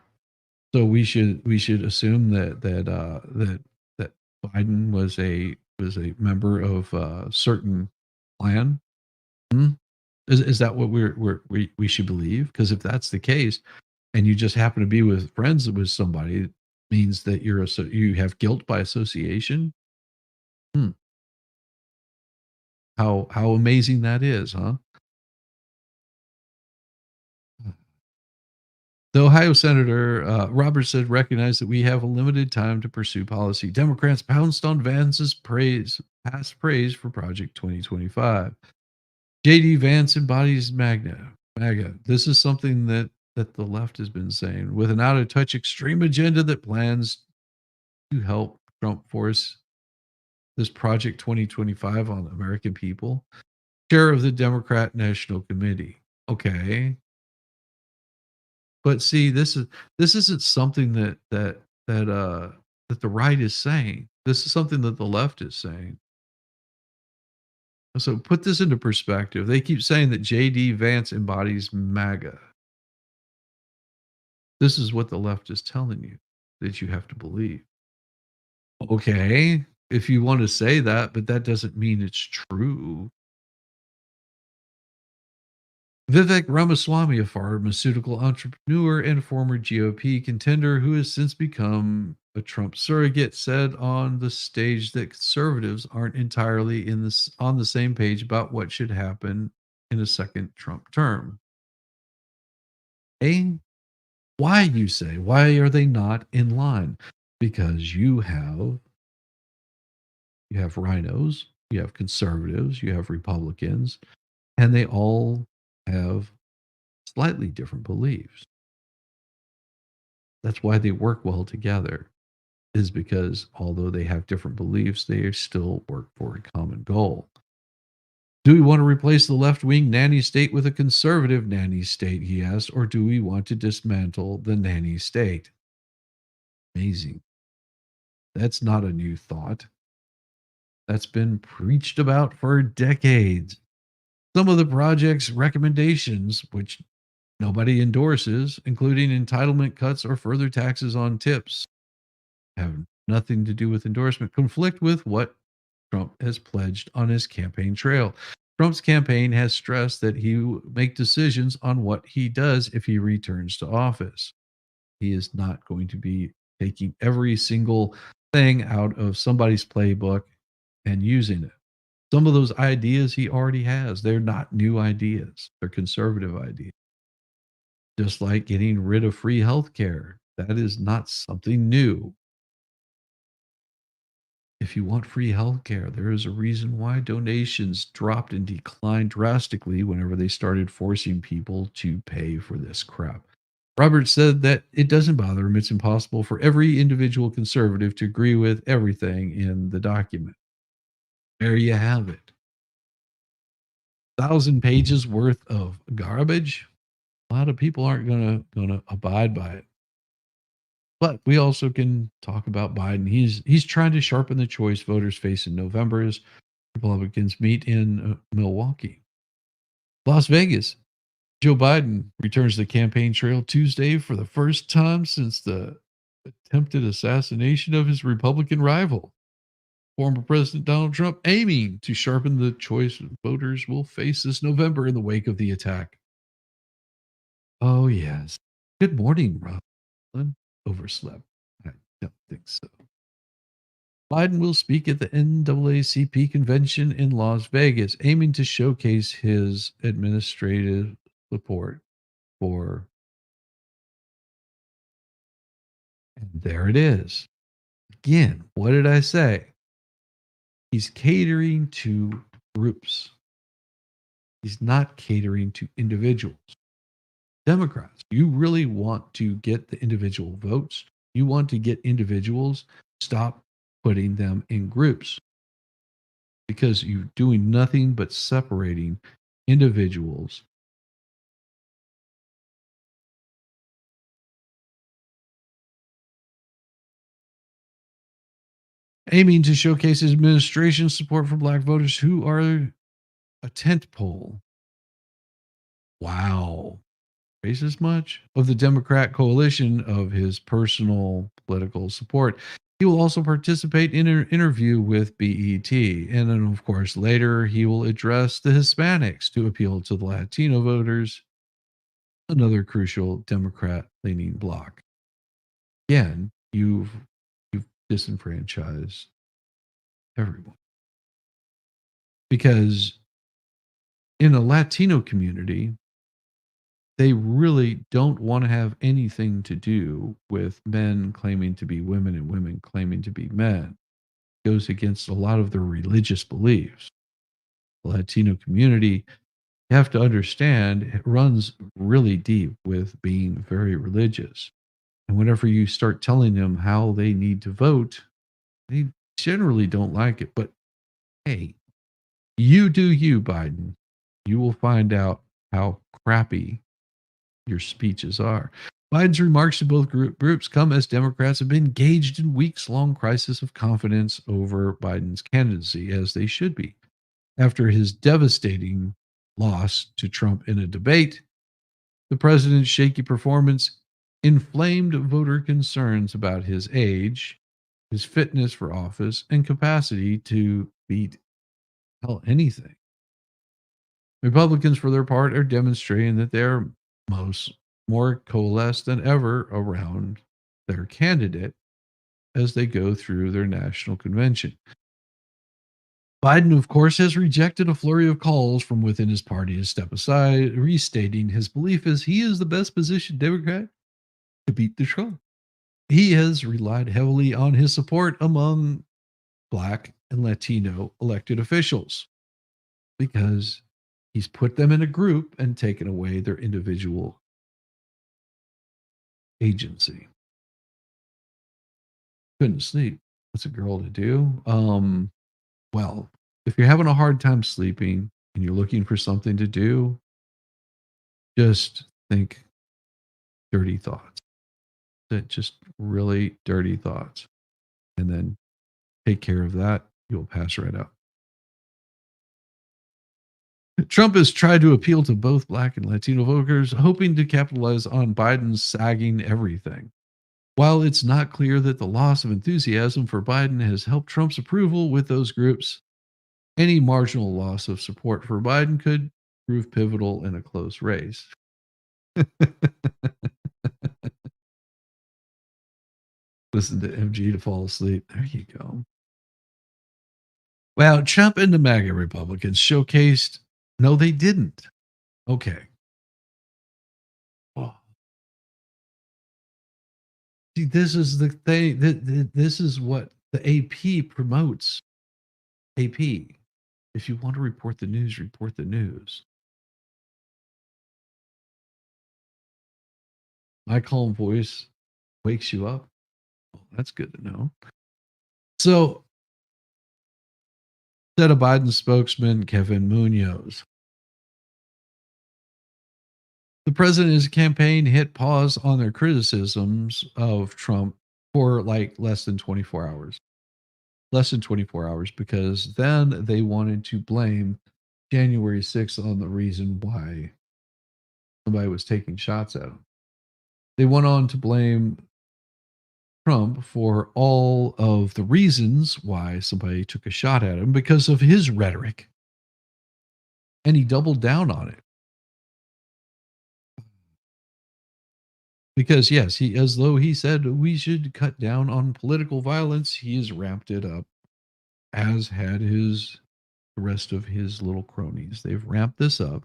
so we should assume that Biden was a member of a certain plan. Hmm? Is that what we should believe? Because if that's the case, and you just happen to be with friends with somebody, it means that you have guilt by association. Hmm. How amazing that is, huh? The Ohio Senator Roberts said, recognize that we have a limited time to pursue policy. Democrats pounced on Vance's past praise for Project 2025. JD Vance embodies MAGA. This is something that the left has been saying, with an out of touch extreme agenda that plans to help Trump force this Project 2025 on American people. Chair of the Democrat National Committee. Okay. But see, this isn't something that the right is saying. This is something that the left is saying. So put this into perspective. They keep saying that JD Vance embodies MAGA. This is what the left is telling you that you have to believe. Okay, if you want to say that, but that doesn't mean it's true. Vivek Ramaswamy, a pharmaceutical entrepreneur and former GOP contender who has since become a Trump surrogate, said on the stage that conservatives aren't entirely on the same page about what should happen in a second Trump term. A, why, you say? Why are they not in line? Because you have rhinos, you have conservatives, you have Republicans, and they all have slightly different beliefs. That's why they work well together, is because although they have different beliefs, they still work for a common goal. Do we want to replace the left wing nanny state with a conservative nanny state, he asked, or do we want to dismantle the nanny state? Amazing. That's not a new thought. That's been preached about for decades. Some of the project's recommendations, which nobody endorses, including entitlement cuts or further taxes on tips, have nothing to do with endorsement, conflict with what Trump has pledged on his campaign trail. Trump's campaign has stressed that he will make decisions on what he does if he returns to office. He is not going to be taking every single thing out of somebody's playbook and using it. Some of those ideas he already has. They're not new ideas, they're conservative ideas. Just like getting rid of free healthcare. That is not something new. If you want free healthcare, there is a reason why donations dropped and declined drastically whenever they started forcing people to pay for this crap. Roberts said that it doesn't bother him. It's impossible for every individual conservative to agree with everything in the document. There you have it. 1,000 pages worth of garbage. A lot of people aren't gonna abide by it. But we also can talk about Biden. He's trying to sharpen the choice voters face in November as Republicans meet in Milwaukee. Las Vegas. Joe Biden returns to the campaign trail Tuesday for the first time since the attempted assassination of his Republican rival, former President Donald Trump, aiming to sharpen the choice voters will face this November in the wake of the attack. Oh, yes. Good morning, Roland. Overslept. I don't think so. Biden will speak at the NAACP convention in Las Vegas, aiming to showcase his administrative support for. And there it is. Again, what did I say? He's catering to groups. He's not catering to individuals. Democrats, you really want to get the individual votes. You want to get individuals, stop putting them in groups because you're doing nothing but separating individuals. Aiming to showcase his administration's support for black voters who are a tent pole. Wow. Racist much of the Democrat coalition of his personal political support. He will also participate in an interview with BET. And then, of course, later he will address the Hispanics to appeal to the Latino voters, another crucial Democrat leaning bloc. Again, you've disenfranchised everyone. Because in the Latino community, they really don't want to have anything to do with men claiming to be women and women claiming to be men. It goes against a lot of their religious beliefs. The Latino community, you have to understand, it runs really deep with being very religious. And whenever you start telling them how they need to vote, they generally don't like it. But hey, you do you, Biden. You will find out how crappy your speeches are. Biden's remarks to both groups come as Democrats have been engaged in weeks-long crisis of confidence over Biden's candidacy, as they should be. After his devastating loss to Trump in a debate, the president's shaky performance inflamed voter concerns about his age, his fitness for office, and capacity to beat hell anything. Republicans, for their part, are demonstrating that they're more coalesced than ever around their candidate as they go through their national convention. Biden, of course, has rejected a flurry of calls from within his party to step aside, restating his belief as he is the best positioned Democrat to beat the Trump. He has relied heavily on his support among Black and Latino elected officials because he's put them in a group and taken away their individual agency. Couldn't sleep. What's a girl to do? Well, if you're having a hard time sleeping and you're looking for something to do, just think dirty thoughts. That just really dirty thoughts. And then take care of that. You'll pass right out. Trump has tried to appeal to both Black and Latino voters, hoping to capitalize on Biden's sagging everything. While it's not clear that the loss of enthusiasm for Biden has helped Trump's approval with those groups, any marginal loss of support for Biden could prove pivotal in a close race. Listen to MG to fall asleep. There you go. Well, Trump and the MAGA Republicans showcased. No, they didn't. Okay. Oh. See, this is the thing. This is what The AP promotes AP. If you want to report the news, report the news. My calm voice wakes you up. Well, that's good to know. So, said a Biden spokesman, Kevin Munoz. The president and his campaign hit pause on their criticisms of Trump for like less than 24 hours. Less than 24 hours, because then they wanted to blame January 6th on the reason why somebody was taking shots at him. They went on to blame Trump for all of the reasons why somebody took a shot at him because of his rhetoric. And he doubled down on it. Because yes, he, as though he said we should cut down on political violence, he has ramped it up, as had his the rest of his little cronies. They've ramped this up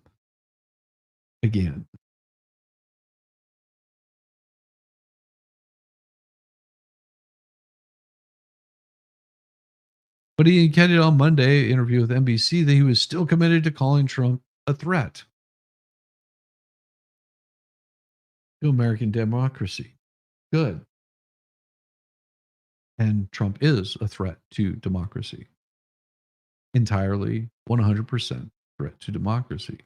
again. But he indicated on Monday interview with NBC that he was still committed to calling Trump a threat to American democracy. Good. And Trump is a threat to democracy. Entirely 100% threat to democracy.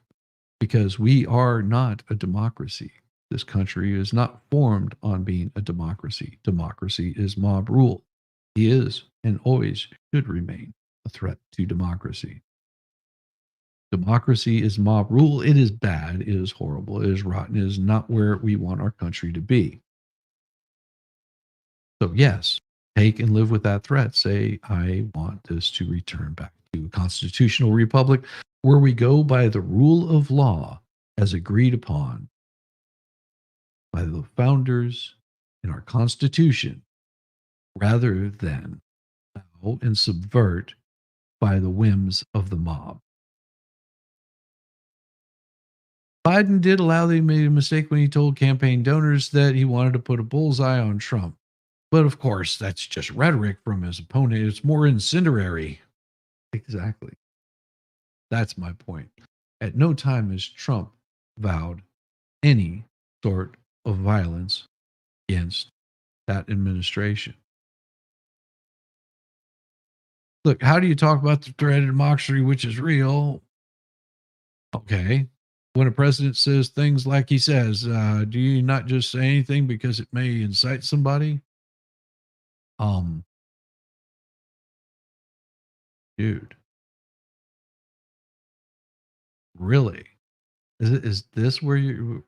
Because we are not a democracy. This country is not formed on being a democracy. Democracy is mob rule. He is and always should remain a threat to democracy. Democracy is mob rule. It is bad. It is horrible. It is rotten. It is not where we want our country to be. So, yes, take and live with that threat. Say, I want this to return back to a constitutional republic where we go by the rule of law as agreed upon by the founders in our Constitution, rather than bow and subvert by the whims of the mob. Biden did allow that he made a mistake when he told campaign donors that he wanted to put a bullseye on Trump. But of course, that's just rhetoric from his opponent. It's more incendiary. Exactly. That's my point. At no time has Trump vowed any sort of violence against that administration. Look, how do you talk about the threat of democracy, which is real? Okay. When a president says things like he says, do you not just say anything because it may incite somebody? Um, Dude, really? Is this where you?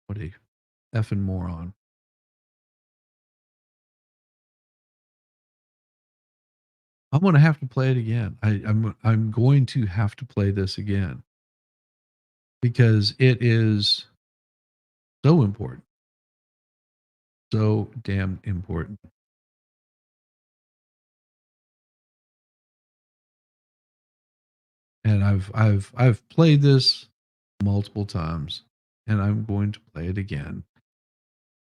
What a effing moron! I'm gonna have to play it again. I'm going to have to play this again because it is so important, so damn important. And I've played this multiple times, and I'm going to play it again.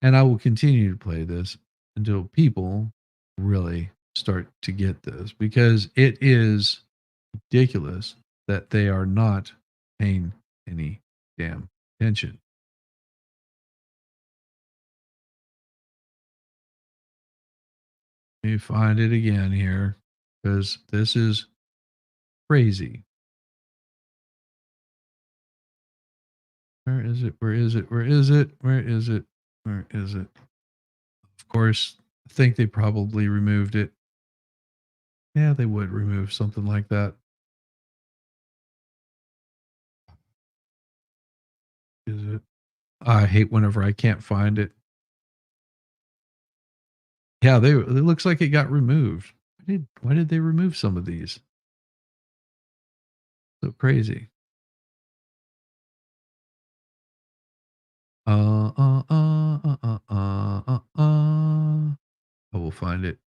And I will continue to play this until people really start to get this because it is ridiculous that they are not paying any damn attention. Let me find it again here because this is crazy. Where is it? Where is it? Where is it? Where is it? Where is it? Of course, I think they probably removed it. Yeah, they would remove something like that. Is it? I hate whenever I can't find it. Yeah, they it looks like it got removed. Why did they remove some of these? So crazy. I will find it.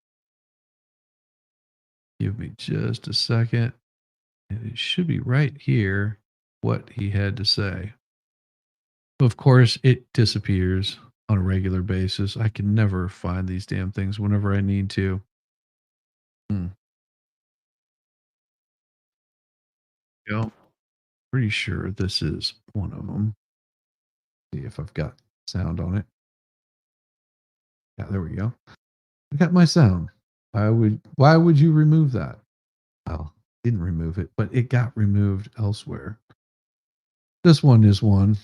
Give me just a second. And it should be right here what he had to say. Of course, it disappears. on a regular basis. I can never find these damn things whenever I need to. Go. Pretty sure this is one of them. See if I've got sound on it. Yeah, there we go. I got my sound. Why would you remove that? Well, didn't remove it, but it got removed elsewhere. This one is one.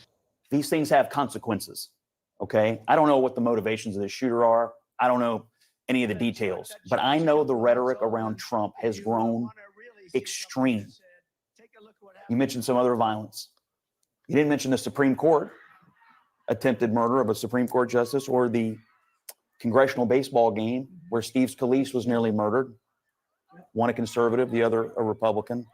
These things have consequences. Okay. I don't know what the motivations of the shooter are. I don't know any of the details, but I know the rhetoric around Trump has grown extreme. You mentioned some other violence. You didn't mention the Supreme Court attempted murder of a Supreme Court justice, or the congressional baseball game where Steve Scalise was nearly murdered. One a conservative, the other a Republican.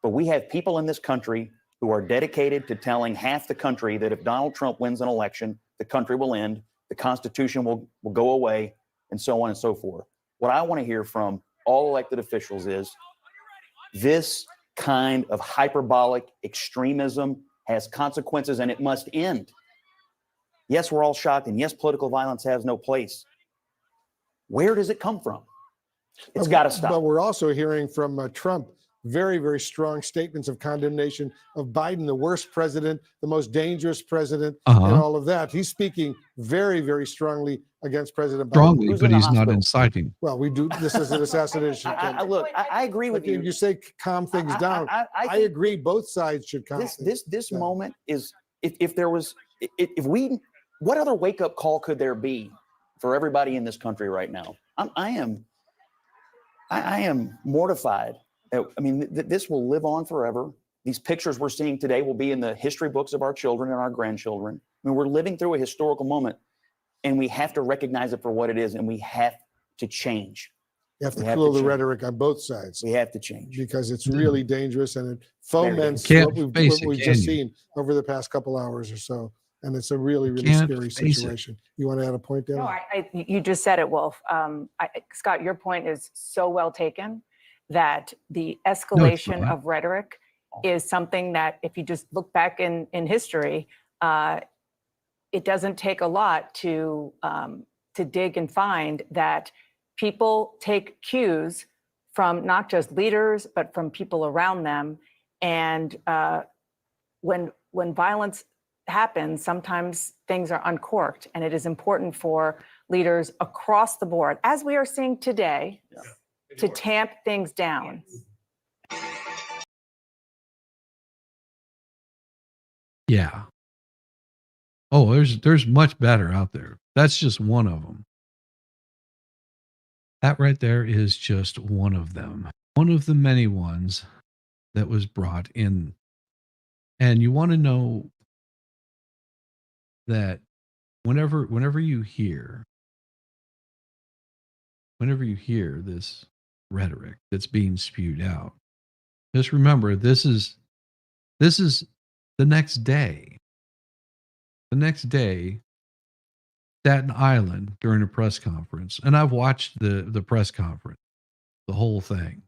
But we have people in this country who are dedicated to telling half the country that if Donald Trump wins an election, the country will end, the Constitution will go away, and so on and so forth. What I want to hear from all elected officials is this kind of hyperbolic extremism has consequences and it must end. Yes, we're all shocked, and yes, political violence has no place. Where does it come from? It's got to stop. But we're also hearing from Trump very, very strong statements of condemnation of Biden, the worst president, the most dangerous president, and all of that. He's speaking very, very strongly against President Biden. Strongly, but he's not inciting. Well, we do. This is an assassination. Look, I agree with you. You say calm things down. I agree. Both sides should calm things this down. moment is, if there was, if we, what other wake up call could there be for everybody in this country right now? I am mortified. I mean, this will live on forever. These pictures we're seeing today will be in the history books of our children and our grandchildren. I mean, we're living through a historical moment, and we have to recognize it for what it is, and we have to change. You have to cool the rhetoric on both sides. We have to change. Because it's really dangerous, and it foments what we've just seen over the past couple hours or so. And it's a really, really scary situation. You want to add a point there? No, you just said it, Wolf. Scott, your point is so well taken, that the escalation of rhetoric is something that, if you just look back in history, it doesn't take a lot to dig and find that people take cues from not just leaders, but from people around them. And when violence happens, sometimes things are uncorked, and it is important for leaders across the board, as we are seeing today, to tamp things down. Yeah. Oh, there's much better out there. That's just one of them. That right there is just one of them. One of the many ones that was brought in. And you want to know that whenever you hear this rhetoric that's being spewed out, just remember this is the next day. The next day, Staten Island during a press conference, and I've watched the press conference, the whole thing.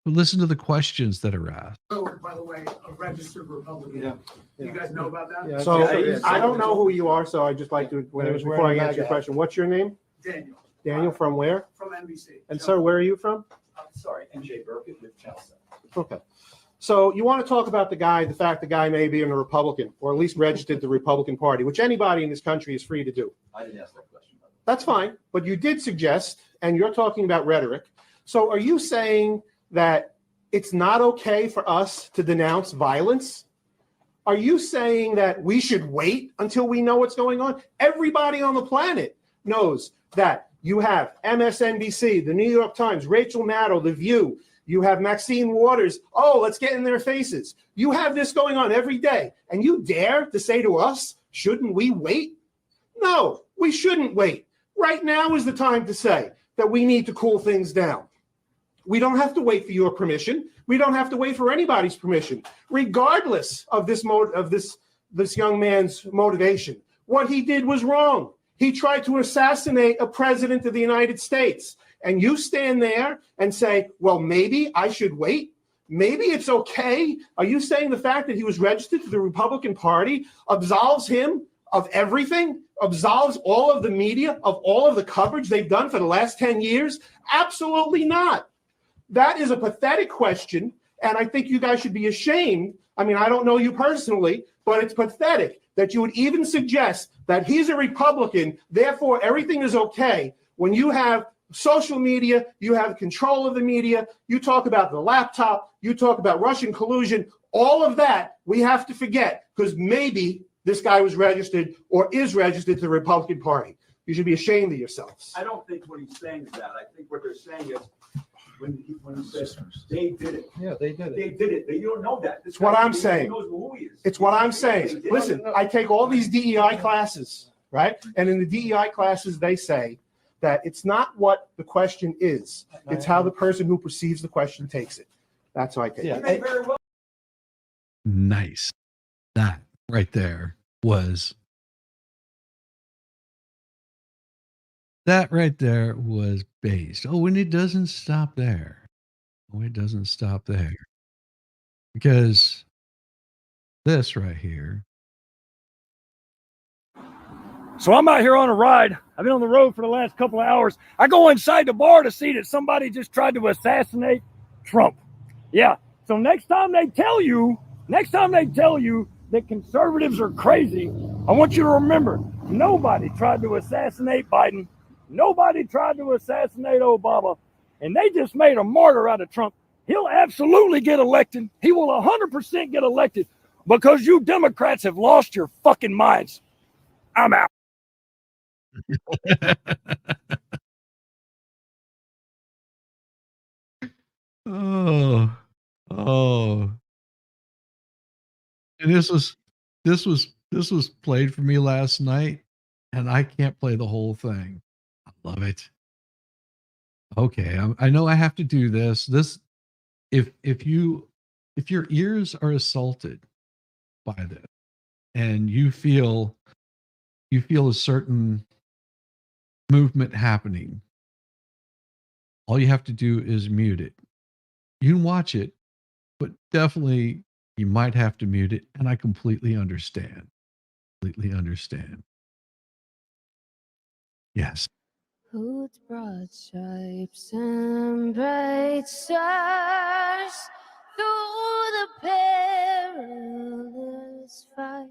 But listen to the questions that are asked. Oh, by the way, a registered Republican. Yeah. You guys know about that? Yeah, so I don't know who you are, so I just like to, before I answer your question, what's your name? Daniel. Daniel, from where? From NBC. And sir, where are you from? I'm sorry, NJ Burkett with Channel 7. Okay. So you want to talk about the fact the guy may be a Republican, or at least registered the Republican Party, which anybody in this country is free to do. I didn't ask that question. That's fine, but you did suggest, and you're talking about rhetoric. So are you saying that it's not okay for us to denounce violence? Are you saying that we should wait until we know what's going on? Everybody on the planet knows that you have MSNBC, the New York Times, Rachel Maddow, The View. You have Maxine Waters. Oh, let's get in their faces. You have this going on every day. And you dare to say to us, shouldn't we wait? No, we shouldn't wait. Right now is the time to say that we need to cool things down. We don't have to wait for your permission. We don't have to wait for anybody's permission, regardless of this young man's motivation. What he did was wrong. He tried to assassinate a president of the United States. And you stand there and say, well, maybe I should wait. maybe it's okay. Are you saying the fact that he was registered to the Republican Party absolves him of everything, absolves all of the media, of all of the coverage they've done for the last 10 years? Absolutely not. That is a pathetic question, and I think you guys should be ashamed. I mean, I don't know you personally, but it's pathetic that you would even suggest that he's a Republican, therefore everything is okay, when you have social media, you have control of the media, you talk about the laptop, you talk about Russian collusion, all of that we have to forget, because maybe this guy was registered or is registered to the Republican Party. You should be ashamed of yourselves. I don't think what he's saying is that. I think what they're saying is when he says they did it. Yeah, they did They did it. You don't know that. It's what I'm saying. Knows who he is. It's what I'm saying. Listen, I take all these DEI classes, right? And in the DEI classes, they say that it's not what the question is. It's how the person who perceives the question takes it. That's how I take Yeah. it. He may very well Nice. That right there was based. Oh, and it doesn't stop there. Oh, it doesn't stop there. Because this right here. So I'm out here on a ride. I've been on the road for the last couple of hours. I go inside the bar to see that somebody just tried to assassinate Trump. Yeah. So next time they tell you that conservatives are crazy, I want you to remember, nobody tried to assassinate Biden. Nobody tried to assassinate Obama. And they just made a martyr out of Trump. He'll absolutely get elected. He will 100% get elected because you Democrats have lost your fucking minds. I'm out. Oh, oh. And this was played for me last night, and I can't play the whole thing. I love it. Okay, I know I have to do this. If your ears are assaulted by this, and you feel a certain movement happening, all you have to do is mute it. You can watch it, but definitely you might have to mute it, and I completely understand. Completely understand. Yes. Whose broad stripes and bright stars through the perilous fight,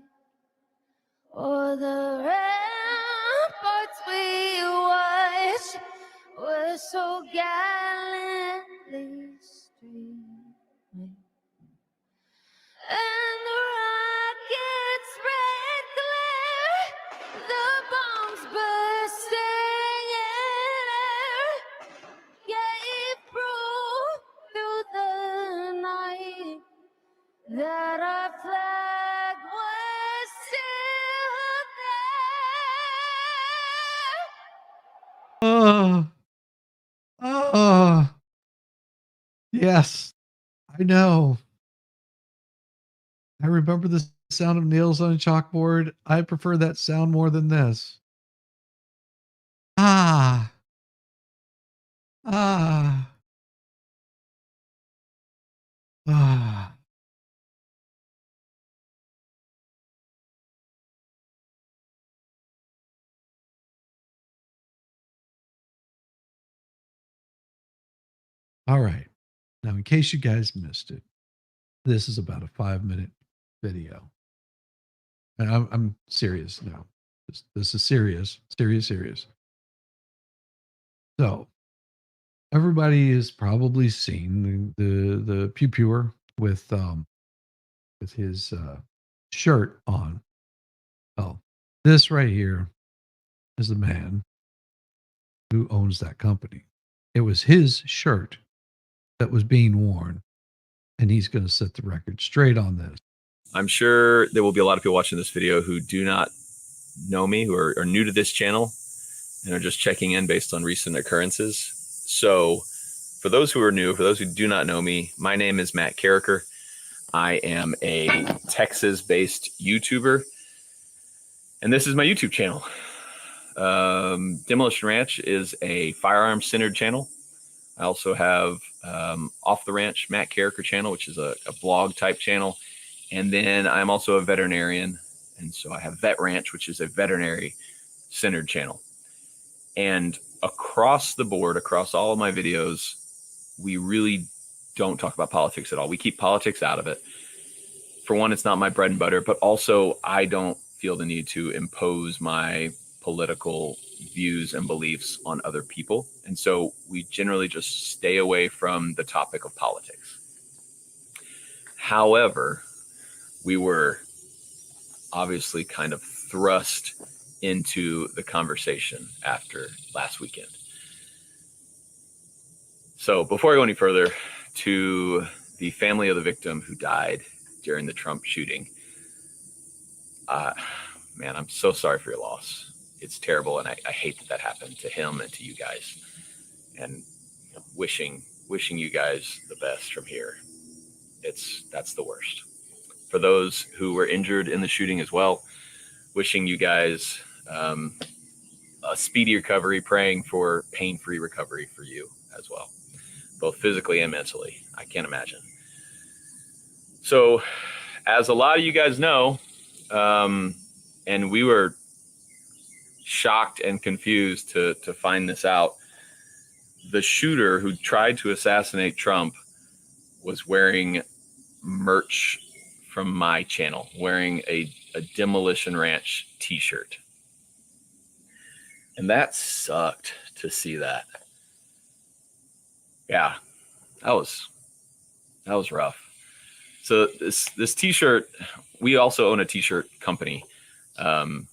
o'er the ramparts we watched were so gallantly streaming, and the rocket's red glare, the bombs bursting in air, gave proof through the night that our flag was still there. Yes, I know. I remember the sound of nails on a chalkboard. I prefer that sound more than this. Ah. Ah. Ah. All right. Now, in case you guys missed it, this is about a 5-minute video. And I'm serious now. This is serious. So, everybody has probably seen the pew pewer with his shirt on. Oh, this right here is the man who owns that company. It was his shirt that was being worn, and he's going to set the record straight on this. I'm sure there will be a lot of people watching this video who do not know me, who are new to this channel and are just checking in based on recent occurrences. So for those who are new, for those who do not know me, my name is Matt Carricker. I am a Texas-based YouTuber, and this is my YouTube channel. Demolition Ranch is a firearms-centered channel. I also have Off the Ranch Matt Carricker channel, which is a blog type channel. And then I'm also a veterinarian. And so I have Vet Ranch, which is a veterinary centered channel. And across the board, across all of my videos, we really don't talk about politics at all. We keep politics out of it. For one, it's not my bread and butter, but also I don't feel the need to impose my political views and beliefs on other people. And so we generally just stay away from the topic of politics. However, we were obviously kind of thrust into the conversation after last weekend. So before I go any further, to the family of the victim who died during the Trump shooting, man, I'm so sorry for your loss. It's terrible, and I hate that happened to him and to you guys. And wishing you guys the best from here. That's the worst. For those who were injured in the shooting as well, wishing you guys a speedy recovery, praying for pain-free recovery for you as well, both physically and mentally. I can't imagine. So, as a lot of you guys know, and we were shocked and confused to find this out, the shooter who tried to assassinate Trump was wearing merch from my channel, wearing a Demolition Ranch t-shirt. And that sucked to see that. Yeah, that was rough. So this t-shirt, we also own a t-shirt company, and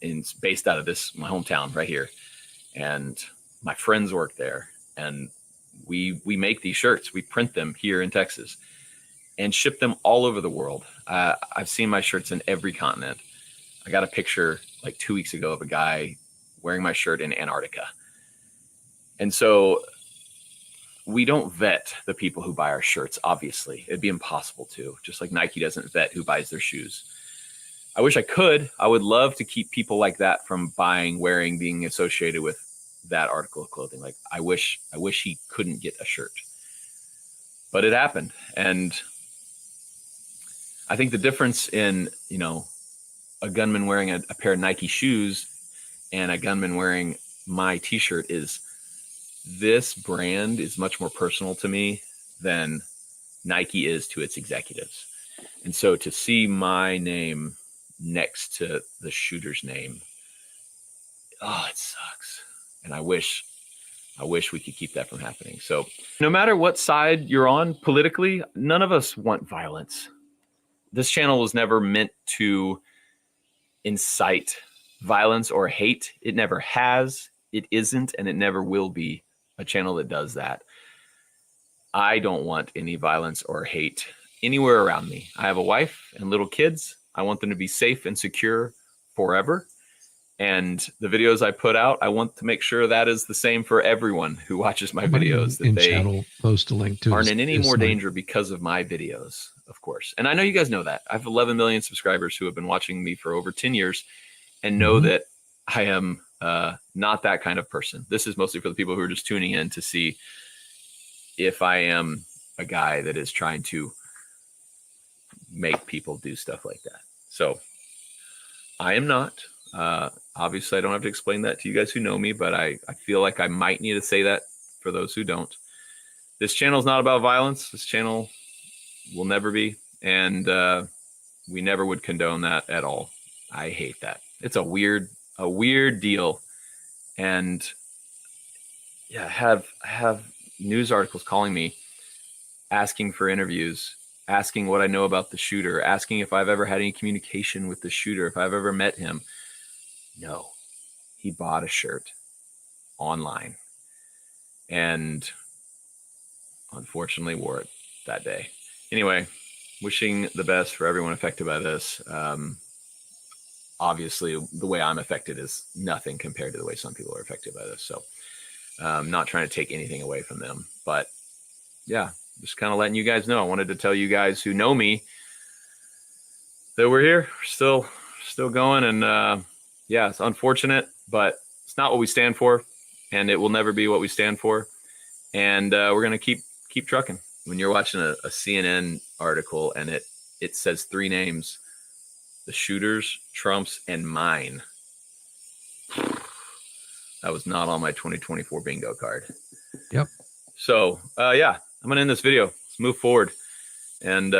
it's based out of my hometown right here. And my friends work there, and we make these shirts. We print them here in Texas and ship them all over the world. I've seen my shirts in every continent. I got a picture like 2 weeks ago of a guy wearing my shirt in Antarctica. And so we don't vet the people who buy our shirts, obviously. It'd be impossible to, just like Nike doesn't vet who buys their shoes. I wish I could. I would love to keep people like that from buying, wearing, being associated with that article of clothing. Like I wish he couldn't get a shirt. But it happened. And I think the difference in, a gunman wearing a pair of Nike shoes and a gunman wearing my t-shirt is this brand is much more personal to me than Nike is to its executives. And so to see my name next to the shooter's name, it sucks. And I wish we could keep that from happening. So no matter what side you're on politically, none of us want violence. This channel was never meant to incite violence or hate. It never has, it isn't, and it never will be a channel that does that. I don't want any violence or hate anywhere around me. I have a wife and little kids. I want them to be safe and secure forever. And the videos I put out, I want to make sure that is the same for everyone who watches my videos, that they post a link to aren't in any more danger because of my videos, of course. And I know you guys know that. I have 11 million subscribers who have been watching me for over 10 years and know that I am not that kind of person. This is mostly for the people who are just tuning in to see if I am a guy that is trying to make people do stuff like that. So I am not. Obviously, I don't have to explain that to you guys who know me, but I feel like I might need to say that for those who don't. This channel is not about violence. This channel will never be. And we never would condone that at all. I hate that. It's a weird deal. And yeah, I have news articles calling me, asking for interviews, asking what I know about the shooter, asking if I've ever had any communication with the shooter, if I've ever met him. No, he bought a shirt online and unfortunately wore it that day. Anyway, wishing the best for everyone affected by this. Obviously, the way I'm affected is nothing compared to the way some people are affected by this. So I'm not trying to take anything away from them. But yeah, just kind of letting you guys know. I wanted to tell you guys who know me that we're here, still going. And yeah, it's unfortunate, but it's not what we stand for. And it will never be what we stand for. and we're gonna keep trucking. When you're watching a CNN article and it says 3 names: the shooters, Trump's, and mine. That was not on my 2024 bingo card. Yep. So yeah, I'm gonna end this video. Let's move forward. And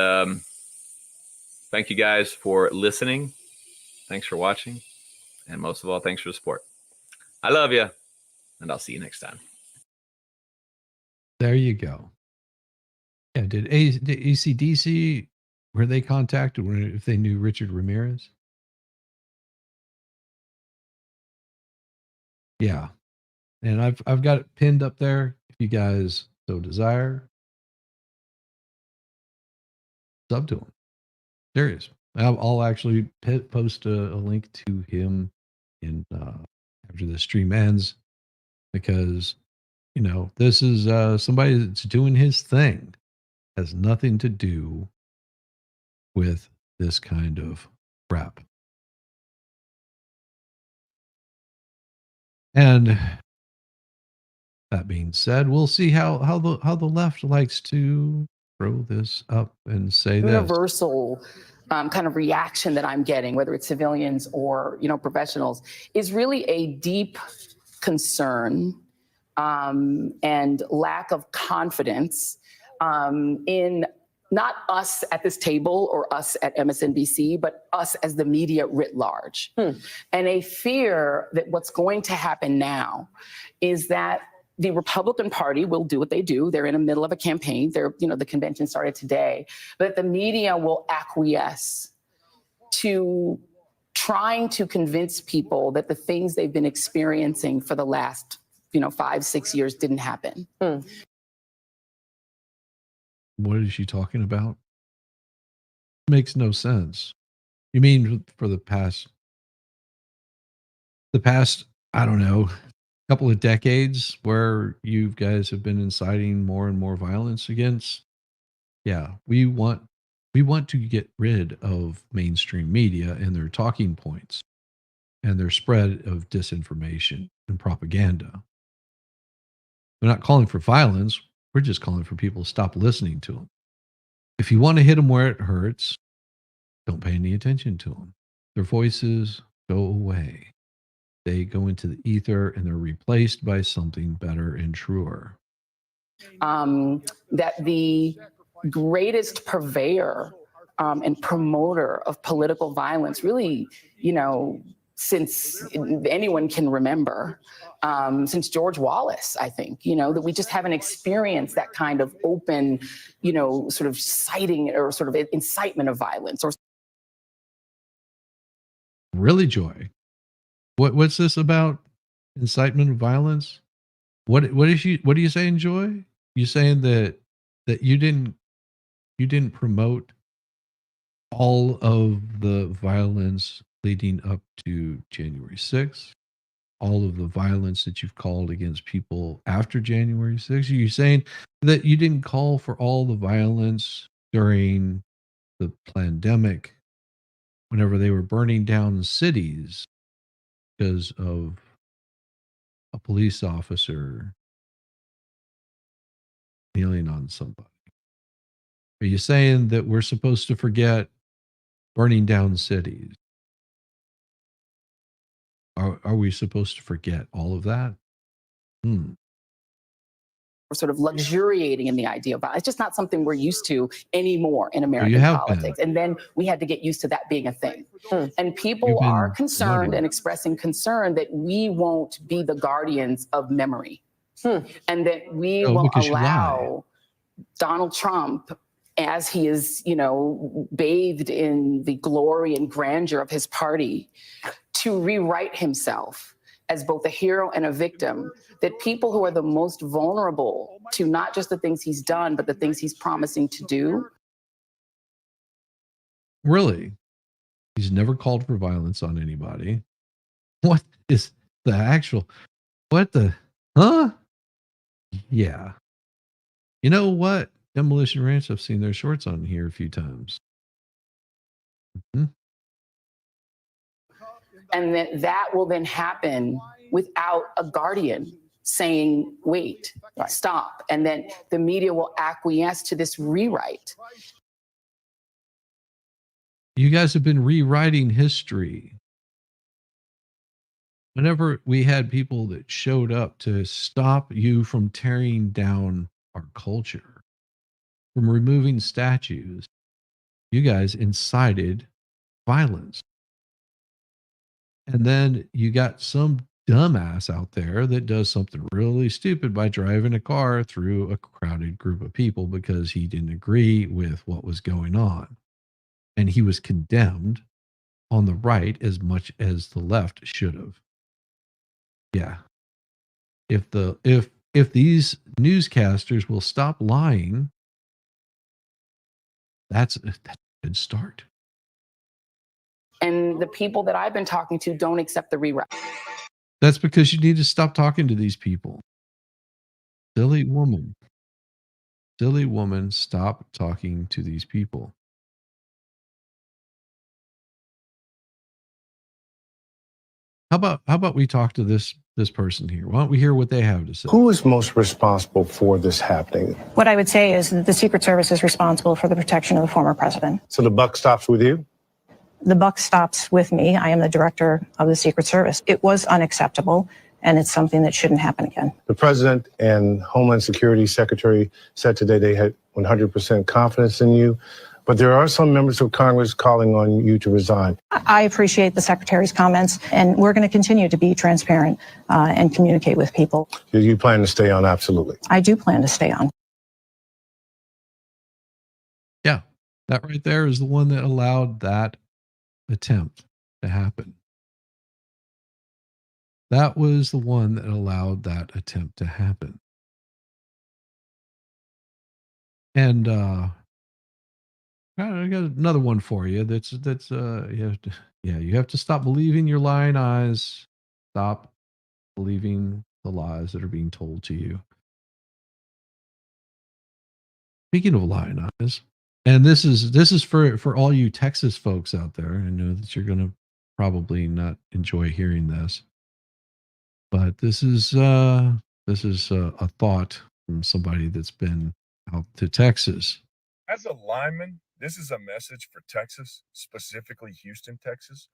thank you guys for listening. Thanks for watching. And most of all, thanks for the support. I love you. And I'll see you next time. There you go. Yeah, did ACDC, were they contacted if they knew Richard Ramirez? Yeah. And I've got it pinned up there if you guys so desire. Sub to him. Serious. I'll actually post a link to him in after the stream ends, because you know this is somebody that's doing his thing. Has nothing to do with this kind of crap. And that being said, we'll see how the left likes to throw this up and say this. Universal kind of reaction that I'm getting, whether it's civilians or professionals, is really a deep concern and lack of confidence in not us at this table or us at MSNBC, but us as the media writ large. And a fear that what's going to happen now is that the Republican Party will do what they do. They're in the middle of a campaign. The convention started today, but the media will acquiesce to trying to convince people that the things they've been experiencing for the last 5-6 years didn't happen. What is she talking about? Makes no sense. You mean for the past, I don't know, couple of decades where you guys have been inciting more and more violence against? Yeah, we want to get rid of mainstream media and their talking points and their spread of disinformation and propaganda. We're not calling for violence. We're just calling for people to stop listening to them. If you want to hit them where it hurts, don't pay any attention to them. Their voices go away. They go into the ether and they're replaced by something better and truer. That the greatest purveyor and promoter of political violence, really, since anyone can remember, since George Wallace, I think, that we just haven't experienced that kind of open, sort of citing or sort of incitement of violence. Or really, Joy? What's this about? Incitement of violence? What are you saying, Joy? You saying that you didn't promote all of the violence leading up to January 6th? All of the violence that you've called against people after January 6th? Are you saying that you didn't call for all the violence during the pandemic, whenever they were burning down cities because of a police officer kneeling on somebody? Are you saying that we're supposed to forget burning down cities? Are we supposed to forget all of that? We're sort of luxuriating in the idea of violence. It's just not something we're used to anymore in American politics. And then we had to get used to that being a thing. And people are concerned and expressing concern that we won't be the guardians of memory. And that we will allow Donald Trump, as he is, bathed in the glory and grandeur of his party, to rewrite himself as both a hero and a victim, that people who are the most vulnerable to not just the things he's done, but the things he's promising to do. Really? He's never called for violence on anybody. What is the actual, huh? Yeah. You know what? Demolition Ranch, I've seen their shorts on here a few times. And that will then happen without a guardian saying, wait, stop. And then the media will acquiesce to this rewrite. You guys have been rewriting history. Whenever we had people that showed up to stop you from tearing down our culture, from removing statues, you guys incited violence. And then you got some dumbass out there that does something really stupid by driving a car through a crowded group of people because he didn't agree with what was going on. And he was condemned on the right as much as the left should have. Yeah. If these newscasters will stop lying, that's a good start. And the people that I've been talking to don't accept the rewrite. That's because you need to stop talking to these people. Silly woman. Silly woman, stop talking to these people. How about we talk to this person here? Why don't we hear what they have to say? Who is most responsible for this happening? What I would say is that the Secret Service is responsible for the protection of the former president. So the buck stops with you? The buck stops with me. I am the director of the Secret Service. It was unacceptable, and it's something that shouldn't happen again. The president and Homeland Security Secretary said today they had 100% confidence in you, but there are some members of Congress calling on you to resign. I appreciate the Secretary's comments, and we're going to continue to be transparent and communicate with people. Do you plan to stay on? Absolutely. I do plan to stay on. Yeah, that right there is the one that allowed that attempt to happen. That was the one that allowed that attempt to happen. And I got another one for you. That's you have to stop believing your lying eyes. Stop believing the lies that are being told to you. Speaking of lying eyes, and this is for all you Texas folks out there. I know that you're going to probably not enjoy hearing this, but this is a thought from somebody that's been out to Texas. As a lineman, this is a message for Texas, specifically Houston, Texas.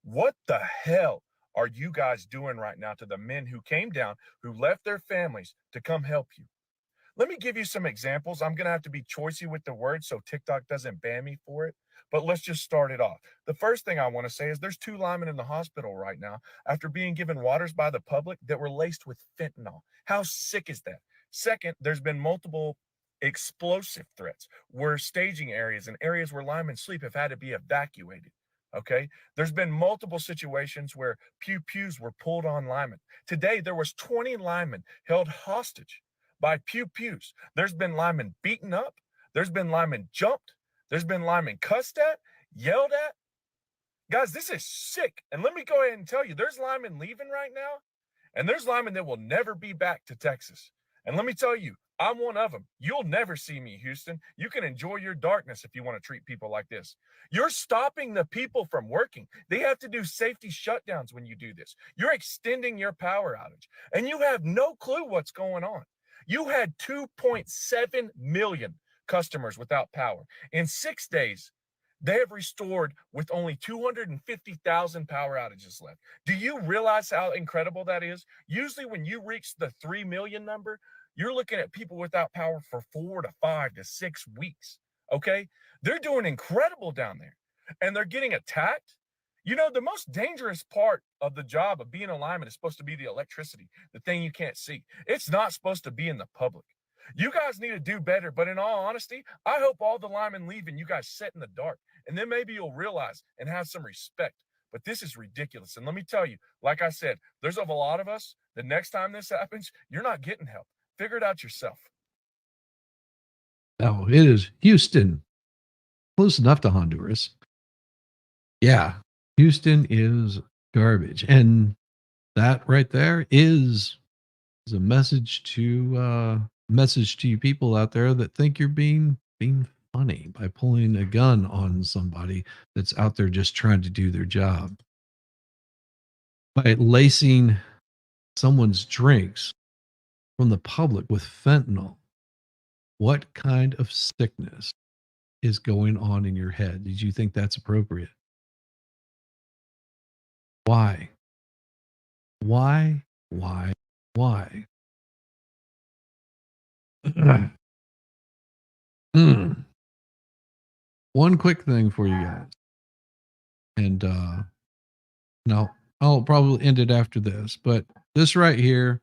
What the hell are you guys doing right now to the men who came down, who left their families to come help you? Let me give you some examples. I'm going to have to be choicey with the words so TikTok doesn't ban me for it, but let's just start it off. The first thing I want to say is there's 2 linemen in the hospital right now after being given waters by the public that were laced with fentanyl. How sick is that? Second, there's been multiple explosive threats where staging areas and areas where linemen sleep have had to be evacuated. Okay, there's been multiple situations where pews were pulled on linemen. Today, there was 20 linemen held hostage by pews. There's been linemen beaten up. There's been linemen jumped. There's been linemen cussed at, yelled at. Guys, this is sick. And let me go ahead and tell you, there's linemen leaving right now, and there's linemen that will never be back to Texas. And let me tell you, I'm one of them. You'll never see me, Houston. You can enjoy your darkness if you want to treat people like this. You're stopping the people from working. They have to do safety shutdowns when you do this. You're extending your power outage, and you have no clue what's going on. You had 2.7 million customers without power. In 6 days, they have restored with only 250,000 power outages left. Do you realize how incredible that is? Usually when you reach the 3 million number, you're looking at people without power for 4 to 5 to 6 weeks, okay? They're doing incredible down there, and they're getting attacked. You know, the most dangerous part of the job of being a lineman is supposed to be the electricity, the thing you can't see. It's not supposed to be in the public. You guys need to do better, but in all honesty, I hope all the linemen leave and you guys sit in the dark, and then maybe you'll realize and have some respect. But this is ridiculous. And let me tell you, like I said, there's a lot of us, the next time this happens, you're not getting help. Figure it out yourself. Oh, it is Houston. Close enough to Honduras. Yeah, Houston is garbage. And that right there is a message to you people out there that think you're being funny by pulling a gun on somebody that's out there just trying to do their job. By lacing someone's drinks from the public with fentanyl, what kind of sickness is going on in your head? Did you think that's appropriate? Why? Why? Why? Why? Mm. One quick thing for you guys. And no, I'll probably end it after this, but this right here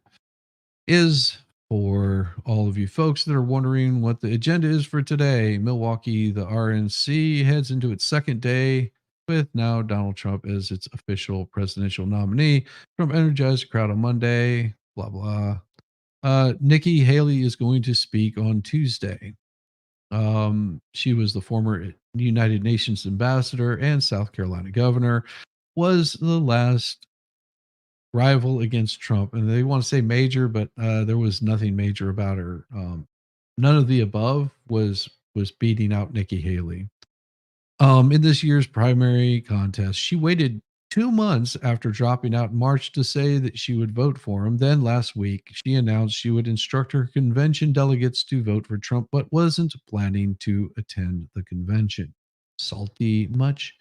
is for all of you folks that are wondering what the agenda is for today. Milwaukee, the RNC heads into its second day with now Donald Trump as its official presidential nominee. Trump energized the crowd on Monday, blah, blah. Nikki Haley is going to speak on Tuesday. She was the former United Nations ambassador and South Carolina governor, was the last rival against Trump. And they want to say major, but there was nothing major about her. None of the above was beating out Nikki Haley. In this year's primary contest, she waited 2 months after dropping out in March to say that she would vote for him. Then last week, she announced she would instruct her convention delegates to vote for Trump, but wasn't planning to attend the convention. Salty much?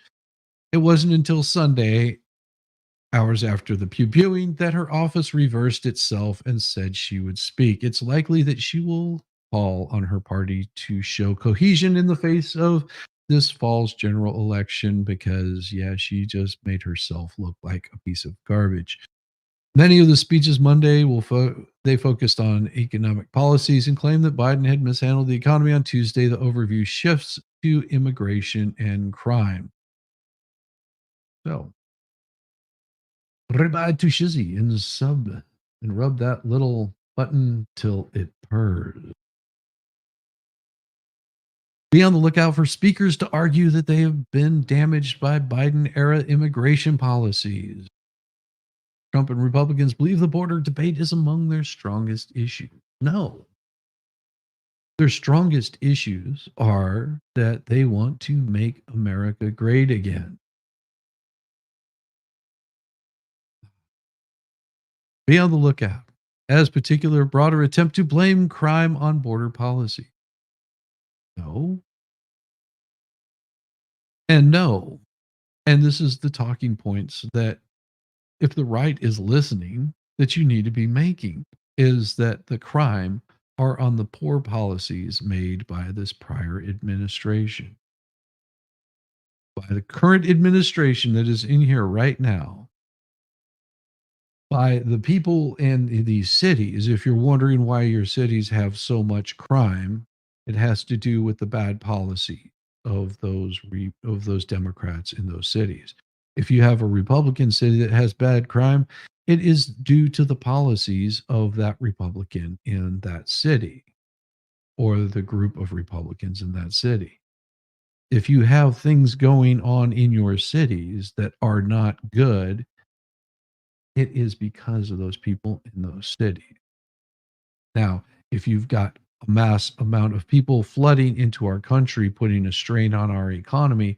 It wasn't until Sunday, hours after the pew-pewing, that her office reversed itself and said she would speak. It's likely that she will call on her party to show cohesion in the face of this fall's general election because, yeah, she just made herself look like a piece of garbage. Many of the speeches Monday they focused on economic policies and claimed that Biden had mishandled the economy. On Tuesday, the overview shifts to immigration and crime. So, ribeye to shizzy in the sub and rub that little button till it purrs. Be on the lookout for speakers to argue that they have been damaged by Biden-era immigration policies. Trump and Republicans believe the border debate is among their strongest issues. No. Their strongest issues are that they want to make America great again. Be on the lookout as particular broader attempt to blame crime on border policy. No. And no. And this is the talking points that if the right is listening, that you need to be making, is that the crime are on the poor policies made by this prior administration. By the current administration that is in here right now, by the people in these cities. If you're wondering why your cities have so much crime, it has to do with the bad policy of those Democrats in those cities. If you have a Republican city that has bad crime, it is due to the policies of that Republican in that city or the group of Republicans in that city. If you have things going on in your cities that are not good, it is because of those people in those cities. Now, if you've got a mass amount of people flooding into our country, putting a strain on our economy,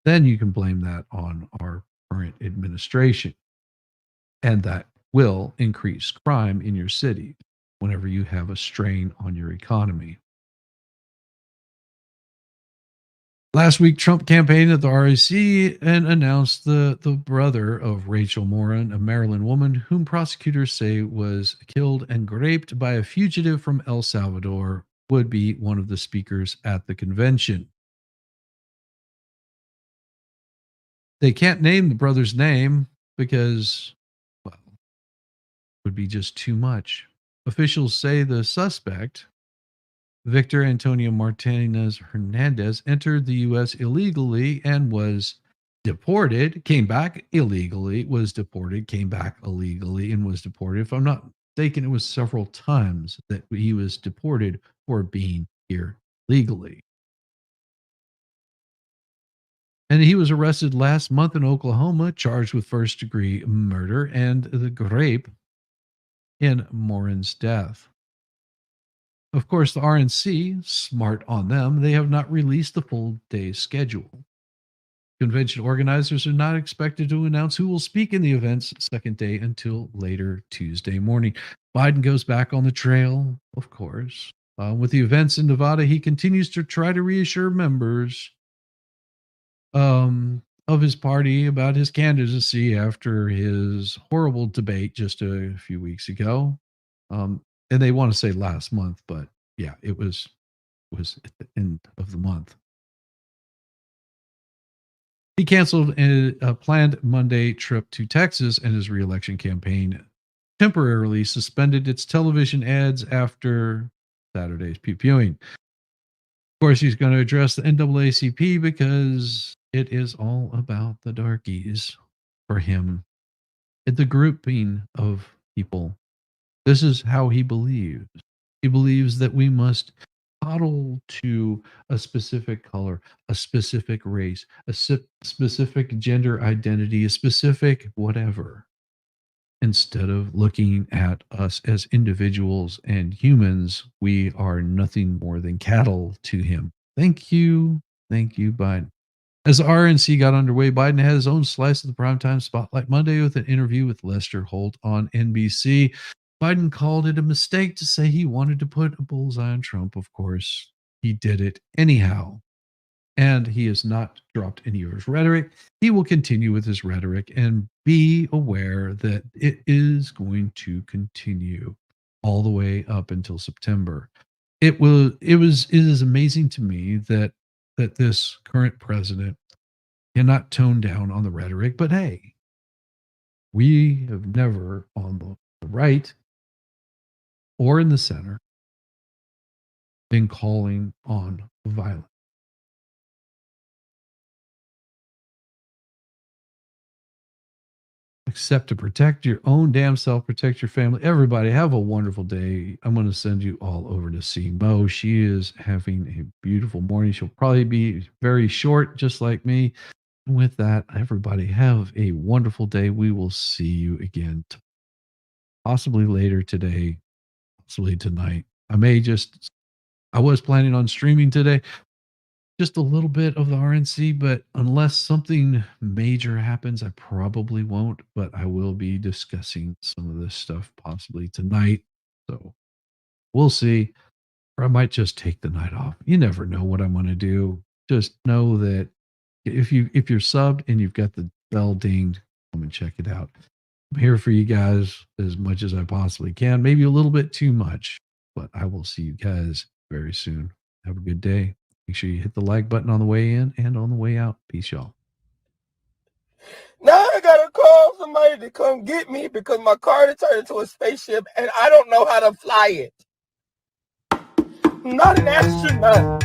then you can blame that on our current administration. And that will increase crime in your city whenever you have a strain on your economy. Last week, Trump campaigned at the RNC and announced the brother of Rachel Morin, a Maryland woman whom prosecutors say was killed and raped by a fugitive from El Salvador, would be one of the speakers at the convention. They can't name the brother's name because, well, it would be just too much. Officials say the suspect, Victor Antonio Martinez Hernandez, entered the U.S. illegally and was deported, came back illegally, was deported, came back illegally, and was deported. If I'm not mistaken, it was several times that he was deported for being here legally. And he was arrested last month in Oklahoma, charged with first-degree murder and the rape in Morin's death. Of course, the RNC, smart on them, they have not released the full day schedule. Convention organizers are not expected to announce who will speak in the event's second day until later Tuesday morning. Biden goes back on the trail, of course. With the events in Nevada, he continues to try to reassure members of his party about his candidacy after his horrible debate just a few weeks ago. And they want to say last month, but yeah, it was at the end of the month. He canceled a planned Monday trip to Texas, and his reelection campaign temporarily suspended its television ads after Saturday's viewing. Of course, he's going to address the NAACP because it is all about the darkies for him. The grouping of people. This is how he believes. He believes that we must coddle to a specific color, a specific race, a specific gender identity, a specific whatever, instead of looking at us as individuals and humans. We are nothing more than cattle to him. Thank you, Biden. As the RNC got underway, Biden had his own slice of the primetime spotlight Monday with an interview with Lester Holt on NBC. Biden called it a mistake to say he wanted to put a bullseye on Trump. Of course, he did it anyhow. And he has not dropped any of his rhetoric. He will continue with his rhetoric, and be aware that it is going to continue all the way up until September. It is amazing to me that this current president cannot tone down on the rhetoric, but hey, we have never on the right or in the center been calling on violence. Except to protect your own damn self, protect your family. Everybody, have a wonderful day. I'm going to send you all over to see Mo. She is having a beautiful morning. She'll probably be very short, just like me. And with that, everybody, have a wonderful day. We will see you again, possibly later today, possibly tonight. I was planning on streaming today, just a little bit of the RNC, but unless something major happens, I probably won't, but I will be discussing some of this stuff possibly tonight. So we'll see. Or I might just take the night off. You never know what I'm going to do. Just know that if you're subbed and you've got the bell dinged, come and check it out. I'm here for you guys as much as I possibly can, maybe a little bit too much, but I will see you guys very soon. Have a good day. Make sure you hit the like button on the way in and on the way out. Peace, y'all. Now I gotta call somebody to come get me because my car turned into a spaceship and I don't know how to fly it. I'm not an astronaut.